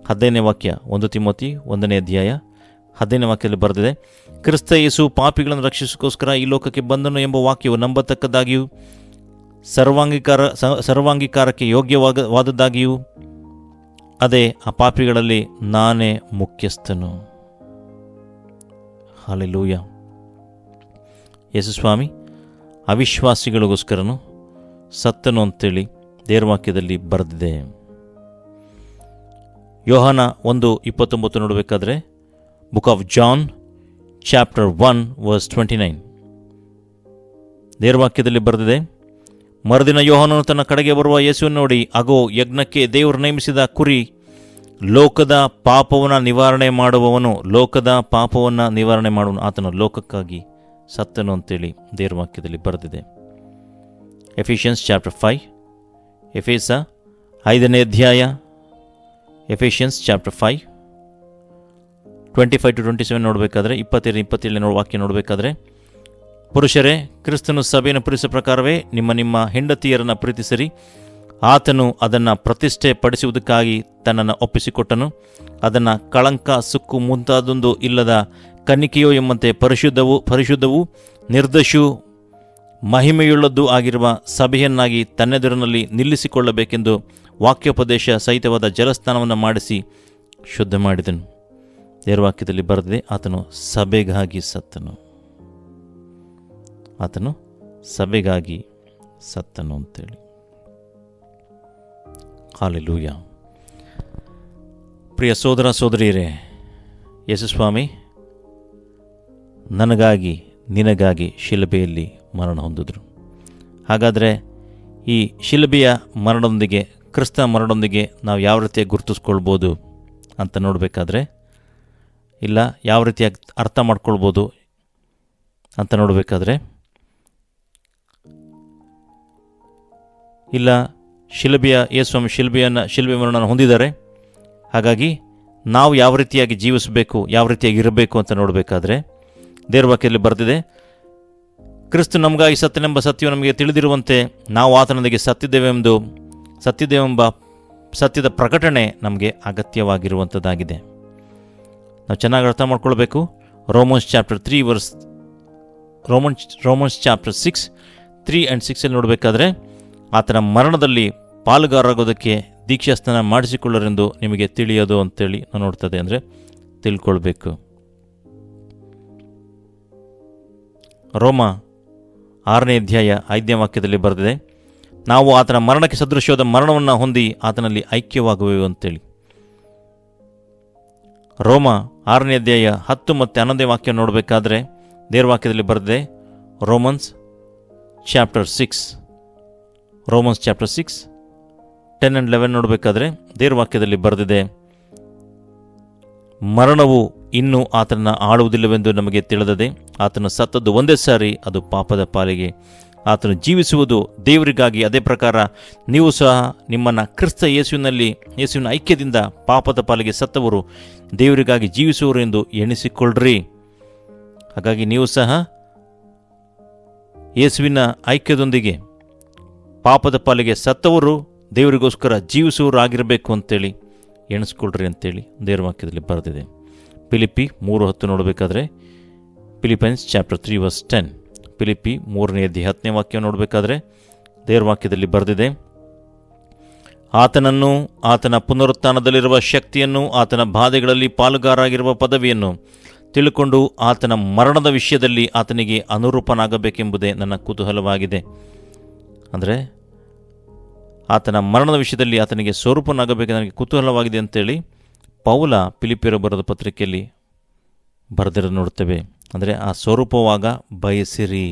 15ನೇ ವಾಕ್ಯ 1 ತಿಮೋತಿ 1ನೇ ಅಧ್ಯಾಯ 15ನೇ ವಾಕ್ಯದಲ್ಲಿ ಬರೆದಿದೆ, ಕ್ರಿಸ್ತ ಯೇಸು ಪಾಪಿಗಳನ್ನು ರಕ್ಷಿಸೋಕ್ಕೋಸ್ಕರ ಈ ಲೋಕಕ್ಕೆ ಬಂದನು ಎಂಬ ವಾಕ್ಯವು ನಂಬತಕ್ಕದ್ದಾಗಿಯೂ ಸರ್ವಾಂಗೀಕಾರಕ್ಕೆ ಯೋಗ್ಯವಾದದ್ದಾಗಿಯೂ ಅದೇ ಆ ಪಾಪಿಗಳಲ್ಲಿ ನಾನೇ ಮುಖ್ಯಸ್ಥನು. ಹಲ್ಲೆಲೂಯಾ. ಯೇಸುಸ್ವಾಮಿ ಅವಿಶ್ವಾಸಿಗಳಿಗೋಸ್ಕರನು ಸತ್ತನು ಅಂತೇಳಿ ದೇವರ ವಾಕ್ಯದಲ್ಲಿ ಬರೆದಿದೆ. ಯೋಹಾನ 1:29 ನೋಡಬೇಕಾದ್ರೆ, ಬುಕ್ ಆಫ್ ಜಾನ್ ಚಾಪ್ಟರ್ 1:29 ದೇವರ ವಾಕ್ಯದಲ್ಲಿ ಬರೆದಿದೆ, ಮರುದಿನ ಯೋಹಾನನು ತನ್ನ ಕಡೆಗೆ ಬರುವ ಯೇಸುವನ್ನು ನೋಡಿ, ಅಗೋ ಯಜ್ಞಕ್ಕೆ ದೇವರು ನೇಮಿಸಿದ ಕುರಿ, ಲೋಕದ ಪಾಪವನ್ನು ನಿವಾರಣೆ ಮಾಡುವವನು, ಲೋಕದ ಪಾಪವನ್ನು ನಿವಾರಣೆ ಮಾಡುವನು, ಆತನು ಲೋಕಕ್ಕಾಗಿ ಸತ್ತನು ಅಂತೇಳಿ ದೇವರ ವಾಕ್ಯದಲ್ಲಿ ಬರೆದಿದೆ. ಎಫಿಷಿಯನ್ಸ್ ಚಾಪ್ಟರ್ 5, ಎಫೆಸ 5ನೇ ಅಧ್ಯಾಯ, ಎಫಿಷಿಯನ್ಸ್ ಚಾಪ್ಟರ್ 5 25-27 ನೋಡಬೇಕಾದ್ರೆ 27 ವಾಕ್ಯ ನೋಡಬೇಕಾದ್ರೆ, ಪುರುಷರೇ, ಕ್ರಿಸ್ತನು ಸಭೆಯನ್ನು ಪ್ರೀತಿಸುವ ಪ್ರಕಾರವೇ ನಿಮ್ಮ ಹೆಂಡತಿಯರನ್ನು ಪ್ರೀತಿಸಿರಿ. ಆತನು ಅದನ್ನು ಪ್ರತಿಷ್ಠೆ ಪಡಿಸುವುದಕ್ಕಾಗಿ ತನ್ನನ್ನು ಒಪ್ಪಿಸಿಕೊಟ್ಟನು. ಅದನ್ನು ಕಳಂಕ, ಸುಕ್ಕು ಮುಂತಾದೊಂದು ಇಲ್ಲದ ಕನ್ನಿಕೆಯೋ ಎಂಬಂತೆ ಪರಿಶುದ್ಧವೂ ನಿರ್ದೋಷವೂ ಮಹಿಮೆಯುಳ್ಳದ್ದೂ ಆಗಿರುವ ಸಭೆಯನ್ನಾಗಿ ತನ್ನೆದುರಿನಲ್ಲಿ ನಿಲ್ಲಿಸಿಕೊಳ್ಳಬೇಕೆಂದು ವಾಕ್ಯೋಪದೇಶ ಸಹಿತವಾದ ಜಲಸ್ನಾನವನ್ನು ಮಾಡಿಸಿ ಶುದ್ಧ ಮಾಡಿದನು. ದೇವರ ವಾಕ್ಯದಲ್ಲಿ ಬರೆದಿದೆ, ಆತನು ಸಭೆಗಾಗಿ ಸತ್ತನು. ಆತನು ಸಭೆಗಾಗಿ ಸತ್ತನು ಅಂತೇಳಿ. ಹಾಲೆಲೂಯಾ. ಪ್ರಿಯ ಸೋದರ ಸೋದರಿಯರೇ, ಯೇಸುಸ್ವಾಮಿ ನನಗಾಗಿ ನಿನಗಾಗಿ ಶಿಲುಬೆಯಲ್ಲಿ ಮರಣ ಹೊಂದಿದ್ರು. ಹಾಗಾದರೆ ಈ ಶಿಲುಬೆಯ ಮರಣದೊಂದಿಗೆ, ಕ್ರಿಸ್ತ ಮರಣದೊಂದಿಗೆ ನಾವು ಯಾವ ರೀತಿಯಾಗಿ ಗುರುತಿಸ್ಕೊಳ್ಬೋದು ಅಂತ ನೋಡಬೇಕಾದ್ರೆ, ಇಲ್ಲ ಯಾವ ರೀತಿಯಾಗಿ ಅರ್ಥ ಮಾಡ್ಕೊಳ್ಬೋದು ಅಂತ ನೋಡಬೇಕಾದ್ರೆ, ಇಲ್ಲ ಯೇಸುಸ್ವಾಮಿ ಶಿಲುಬೆ ಮರಣವನ್ನು ಹೊಂದಿದ್ದಾರೆ, ಹಾಗಾಗಿ ನಾವು ಯಾವ ರೀತಿಯಾಗಿ ಜೀವಿಸಬೇಕು, ಯಾವ ರೀತಿಯಾಗಿ ಇರಬೇಕು ಅಂತ ನೋಡಬೇಕಾದ್ರೆ, ದೇವರ ವಾಕ್ಯದಲ್ಲಿ ಬರೆದಿದೆ, ಕ್ರಿಸ್ತ ನಮಗಾಗಿ ಸತ್ತನೆಂಬ ಸತ್ಯವು ನಮಗೆ ತಿಳಿದಿರುವಂತೆ ನಾವು ಆತನೊಂದಿಗೆ ಸತ್ತಿದ್ದೇವೆಂಬ ಸತ್ಯದ ಪ್ರಕಟಣೆ ನಮಗೆ ಅಗತ್ಯವಾಗಿರುವಂಥದ್ದಾಗಿದೆ. ನಾವು ಚೆನ್ನಾಗಿ ಅರ್ಥ ಮಾಡ್ಕೊಳ್ಬೇಕು. ರೋಮನ್ಸ್ ಚಾಪ್ಟರ್ 6 and 6 ನೋಡಬೇಕಾದ್ರೆ, ಆತನ ಮರಣದಲ್ಲಿ ಪಾಲುಗಾರರಾಗೋದಕ್ಕೆ ದೀಕ್ಷಾಸ್ನಾನ ಮಾಡಿಸಿಕೊಳ್ಳರೆಂದು ನಿಮಗೆ ತಿಳಿಯೋದು ಅಂತೇಳಿ ನಾವು ನೋಡ್ತದೆ. ಅಂದರೆ ತಿಳ್ಕೊಳ್ಬೇಕು. ರೋಮ 6ನೇ ಅಧ್ಯಾಯ 5ನೇ ವಾಕ್ಯದಲ್ಲಿ ಬರೆದಿದೆ, ನಾವು ಆತನ ಮರಣಕ್ಕೆ ಸದೃಶ್ಯವಾದ ಮರಣವನ್ನು ಹೊಂದಿ ಆತನಲ್ಲಿ ಐಕ್ಯವಾಗುವೆವು ಅಂತೇಳಿ. ರೋಮ 6ನೇ ಅಧ್ಯಾಯ 10 ಮತ್ತು 11ನೇ ವಾಕ್ಯ ನೋಡಬೇಕಾದ್ರೆ ದೇವರ ವಾಕ್ಯದಲ್ಲಿ ಬರೆದಿದೆ, ರೋಮನ್ಸ್ ಚಾಪ್ಟರ್ 6 10 and 11 ನೋಡಬೇಕಾದ್ರೆ ದೇವರ ವಾಕ್ಯದಲ್ಲಿ ಬರೆದಿದೆ, ಮರಣವು ಇನ್ನೂ ಆತನನ್ನು ಆಳುವುದಿಲ್ಲವೆಂದು ನಮಗೆ ತಿಳಿದದೆ. ಆತನು ಸತ್ತದ್ದು ಒಂದೇ ಸಾರಿ, ಅದು ಪಾಪದ ಪಾಲಿಗೆ. ಆತನು ಜೀವಿಸುವುದು ದೇವರಿಗಾಗಿ. ಅದೇ ಪ್ರಕಾರ ನೀವು ಸಹ ನಿಮ್ಮನ್ನು ಕ್ರಿಸ್ತ ಯೇಸುವಿನ ಐಕ್ಯದಿಂದ ಪಾಪದ ಪಾಲಿಗೆ ಸತ್ತವರು ದೇವರಿಗಾಗಿ ಜೀವಿಸುವರು ಎಂದು ಎಣಿಸಿಕೊಳ್ಳ್ರಿ. ಹಾಗಾಗಿ ನೀವು ಸಹ ಯೇಸುವಿನ ಐಕ್ಯದೊಂದಿಗೆ ಪಾಪದ ಪಾಲಿಗೆ ಸತ್ತವರು ದೇವರಿಗೋಸ್ಕರ ಜೀವಿಸುವರು ಆಗಿರಬೇಕು ಅಂತೇಳಿ ಎಣಿಸ್ಕೊಳ್ರಿ ಅಂತೇಳಿ ದೇವರ ವಾಕ್ಯದಲ್ಲಿ ಬರೆದಿದೆ. ಫಿಲಿಪ್ಪಿ 3:10 ನೋಡಬೇಕಾದ್ರೆ, ಫಿಲಿಪೈನ್ಸ್ ಚಾಪ್ಟರ್ 3:10, ಫಿಲಿಪ್ಪಿ 3ನೇ ಅಧ್ಯಾಯ 10ನೇ ವಾಕ್ಯ ನೋಡಬೇಕಾದ್ರೆ ದೇವರ ವಾಕ್ಯದಲ್ಲಿ ಬರೆದಿದೆ, ಆತನನ್ನು, ಆತನ ಪುನರುತ್ಥಾನದಲ್ಲಿರುವ ಶಕ್ತಿಯನ್ನು, ಆತನ ಬಾಧೆಗಳಲ್ಲಿ ಪಾಲುಗಾರಾಗಿರುವ ಪದವಿಯನ್ನು ತಿಳ್ಕೊಂಡು ಆತನ ಮರಣದ ವಿಷಯದಲ್ಲಿ ಆತನಿಗೆ ಅನುರೂಪನಾಗಬೇಕೆಂಬುದೇ ನನ್ನ ಕುತೂಹಲವಾಗಿದೆ. ಅಂದರೆ ಆತನ ಮರಣದ ವಿಷಯದಲ್ಲಿ ಆತನಿಗೆ ಸ್ವರೂಪನಾಗಬೇಕು ನನಗೆ ಕುತೂಹಲವಾಗಿದೆ ಅಂತೇಳಿ ಪೌಲ ಫಿಲಿಪ್ಪಿಯರು ಬರೆದ ಪತ್ರಿಕೆಯಲ್ಲಿ ಬರೆದಿರೋದು ನೋಡ್ತೇವೆ. ಅಂದರೆ ಆ ಸ್ವರೂಪವಾಗ ಬಯಸಿರಿ.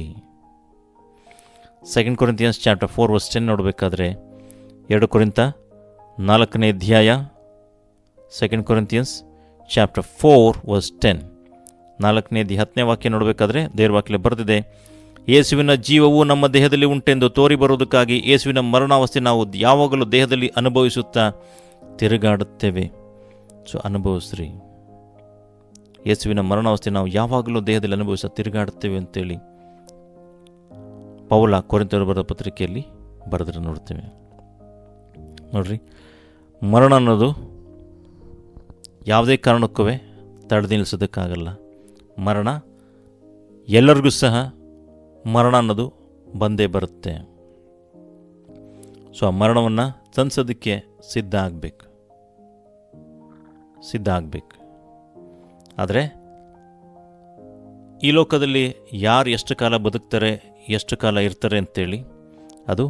2 ಕೊರಿಂಥಿಯನ್ಸ್ ಚಾಪ್ಟರ್ 4:10 ನೋಡಬೇಕಾದ್ರೆ, 2 ಕೊರಿಂಥ 4ನೇ ಅಧ್ಯಾಯ 2 ಕೊರಿಂಥಿಯನ್ಸ್ ಚಾಪ್ಟರ್ 4:10 4ನೇ ಅಧ್ಯಾಯ 10ನೇ ವಾಕ್ಯ ನೋಡಬೇಕಾದ್ರೆ ದೇವರ ವಾಕ್ಯದಲ್ಲಿ ಬರೆದಿದೆ, ಯೇಸುವಿನ ಜೀವವು ನಮ್ಮ ದೇಹದಲ್ಲಿ ಉಂಟೆಂದು ತೋರಿ ಬರುವುದಕ್ಕಾಗಿ ಯೇಸುವಿನ ಮರಣಾವಸ್ಥೆ ನಾವು ಯಾವಾಗಲೂ ದೇಹದಲ್ಲಿ ಅನುಭವಿಸುತ್ತಾ ತಿರುಗಾಡುತ್ತೇವೆ. ಅನುಭವಿಸ್ರಿ. ಯೇಸುವಿನ ಮರಣಾವಸ್ಥೆ ನಾವು ಯಾವಾಗಲೂ ದೇಹದಲ್ಲಿ ಅನುಭವಿಸುತ್ತಾ ತಿರುಗಾಡುತ್ತೇವೆ ಅಂತೇಳಿ ಪೌಲ ಕೊರಿಂಥರು ಬರೆದ ಪತ್ರಿಕೆಯಲ್ಲಿ ಬರೆದ್ರೆ ನೋಡ್ತೇವೆ. ನೋಡ್ರಿ, ಮರಣ ಅನ್ನೋದು ಯಾವುದೇ ಕಾರಣಕ್ಕೂ ತಡೆದು ನಿಲ್ಲಿಸೋದಕ್ಕಾಗಲ್ಲ. ಮರಣ ಎಲ್ಲರಿಗೂ ಸಹ ಮರಣ ಅನ್ನೋದು ಬಂದೇ ಬರುತ್ತೆ. ಆ ಮರಣವನ್ನು ತಂದಿಸೋದಕ್ಕೆ ಸಿದ್ಧ ಆಗಬೇಕು. ಆದರೆ ಈ ಲೋಕದಲ್ಲಿ ಯಾರು ಎಷ್ಟು ಕಾಲ ಬದುಕ್ತಾರೆ, ಎಷ್ಟು ಕಾಲ ಇರ್ತಾರೆ ಅಂತೇಳಿ ಅದು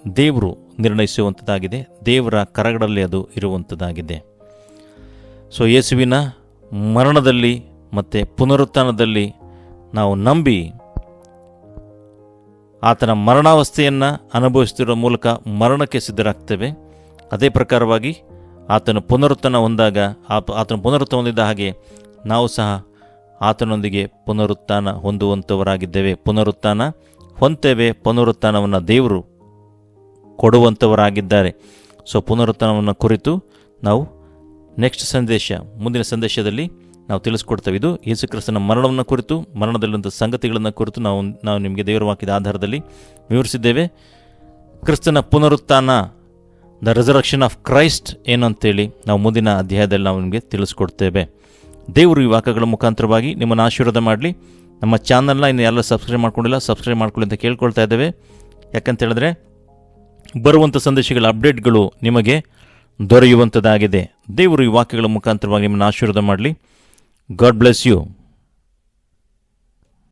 ದೇವರು ನಿರ್ಣಯಿಸುವಂಥದ್ದಾಗಿದೆ. ದೇವರ ಕರಗಳಲ್ಲಿ ಅದು ಇರುವಂಥದ್ದಾಗಿದೆ. ಯೇಸುವಿನ ಮರಣದಲ್ಲಿ ಮತ್ತು ಪುನರುತ್ಥಾನದಲ್ಲಿ ನಾವು ನಂಬಿ ಆತನ ಮರಣಾವಸ್ಥೆಯನ್ನು ಅನುಭವಿಸುತ್ತಿರುವ ಮೂಲಕ ಮರಣಕ್ಕೆ ಸಿದ್ಧರಾಗ್ತೇವೆ. ಅದೇ ಪ್ರಕಾರವಾಗಿ ಆತನ ಪುನರುತ್ಥಾನ ಹೊಂದಿದ್ದ ಹಾಗೆ ನಾವು ಸಹ ಆತನೊಂದಿಗೆ ಪುನರುತ್ಥಾನ ಹೊಂದುವಂಥವರಾಗಿದ್ದೇವೆ. ಪುನರುತ್ಥಾನ ಹೊಂತೇವೆ. ಪುನರುತ್ಥಾನವನ್ನು ದೇವರು ಕೊಡುವಂಥವರಾಗಿದ್ದಾರೆ. ಪುನರುತ್ಥಾನವನ್ನು ಕುರಿತು ನಾವು ಮುಂದಿನ ಸಂದೇಶದಲ್ಲಿ ನಾವು ತಿಳಿಸ್ಕೊಡ್ತೇವೆ. ಇದು ಯೇಸು ಕ್ರಿಸ್ತನ ಮರಣವನ್ನು ಕುರಿತು, ಮರಣದಲ್ಲಿರುವಂಥ ಸಂಗತಿಗಳನ್ನು ಕುರಿತು ನಾವು ನಿಮಗೆ ದೇವರ ವಾಕ್ಯದ ಆಧಾರದಲ್ಲಿ ವಿವರಿಸಿದ್ದೇವೆ. ಕ್ರಿಸ್ತನ ಪುನರುತ್ಥಾನ, ದ ರೆಸರಕ್ಷನ್ ಆಫ್ ಕ್ರೈಸ್ಟ್ ಏನು ಅಂತೇಳಿ ನಾವು ಮುಂದಿನ ಅಧ್ಯಾಯದಲ್ಲಿ ನಾವು ನಿಮಗೆ ತಿಳಿಸ್ಕೊಡ್ತೇವೆ. ದೇವರು ಈ ವಾಕ್ಯಗಳ ಮುಖಾಂತರವಾಗಿ ನಿಮ್ಮನ್ನು ಆಶೀರ್ವಾದ ಮಾಡಲಿ. ನಮ್ಮ ಚಾನಲ್ನ ಇನ್ನು ಎಲ್ಲ ಸಬ್ಸ್ಕ್ರೈಬ್ ಮಾಡ್ಕೊಂಡಿಲ್ಲ, ಸಬ್ಸ್ಕ್ರೈಬ್ ಮಾಡ್ಕೊಳ್ಳಿ ಅಂತ ಕೇಳ್ಕೊಳ್ತಾ ಇದ್ದೇವೆ. ಯಾಕಂತ ಹೇಳಿದ್ರೆ ಬರುವಂಥ ಸಂದೇಶಗಳ ಅಪ್ಡೇಟ್ಗಳು ನಿಮಗೆ ದೊರೆಯುವಂಥದ್ದಾಗಿದೆ. ದೇವರು ಈ ವಾಕ್ಯಗಳ ಮುಖಾಂತರವಾಗಿ ನಿಮ್ಮನ್ನು ಆಶೀರ್ವಾದ ಮಾಡಲಿ. God bless you.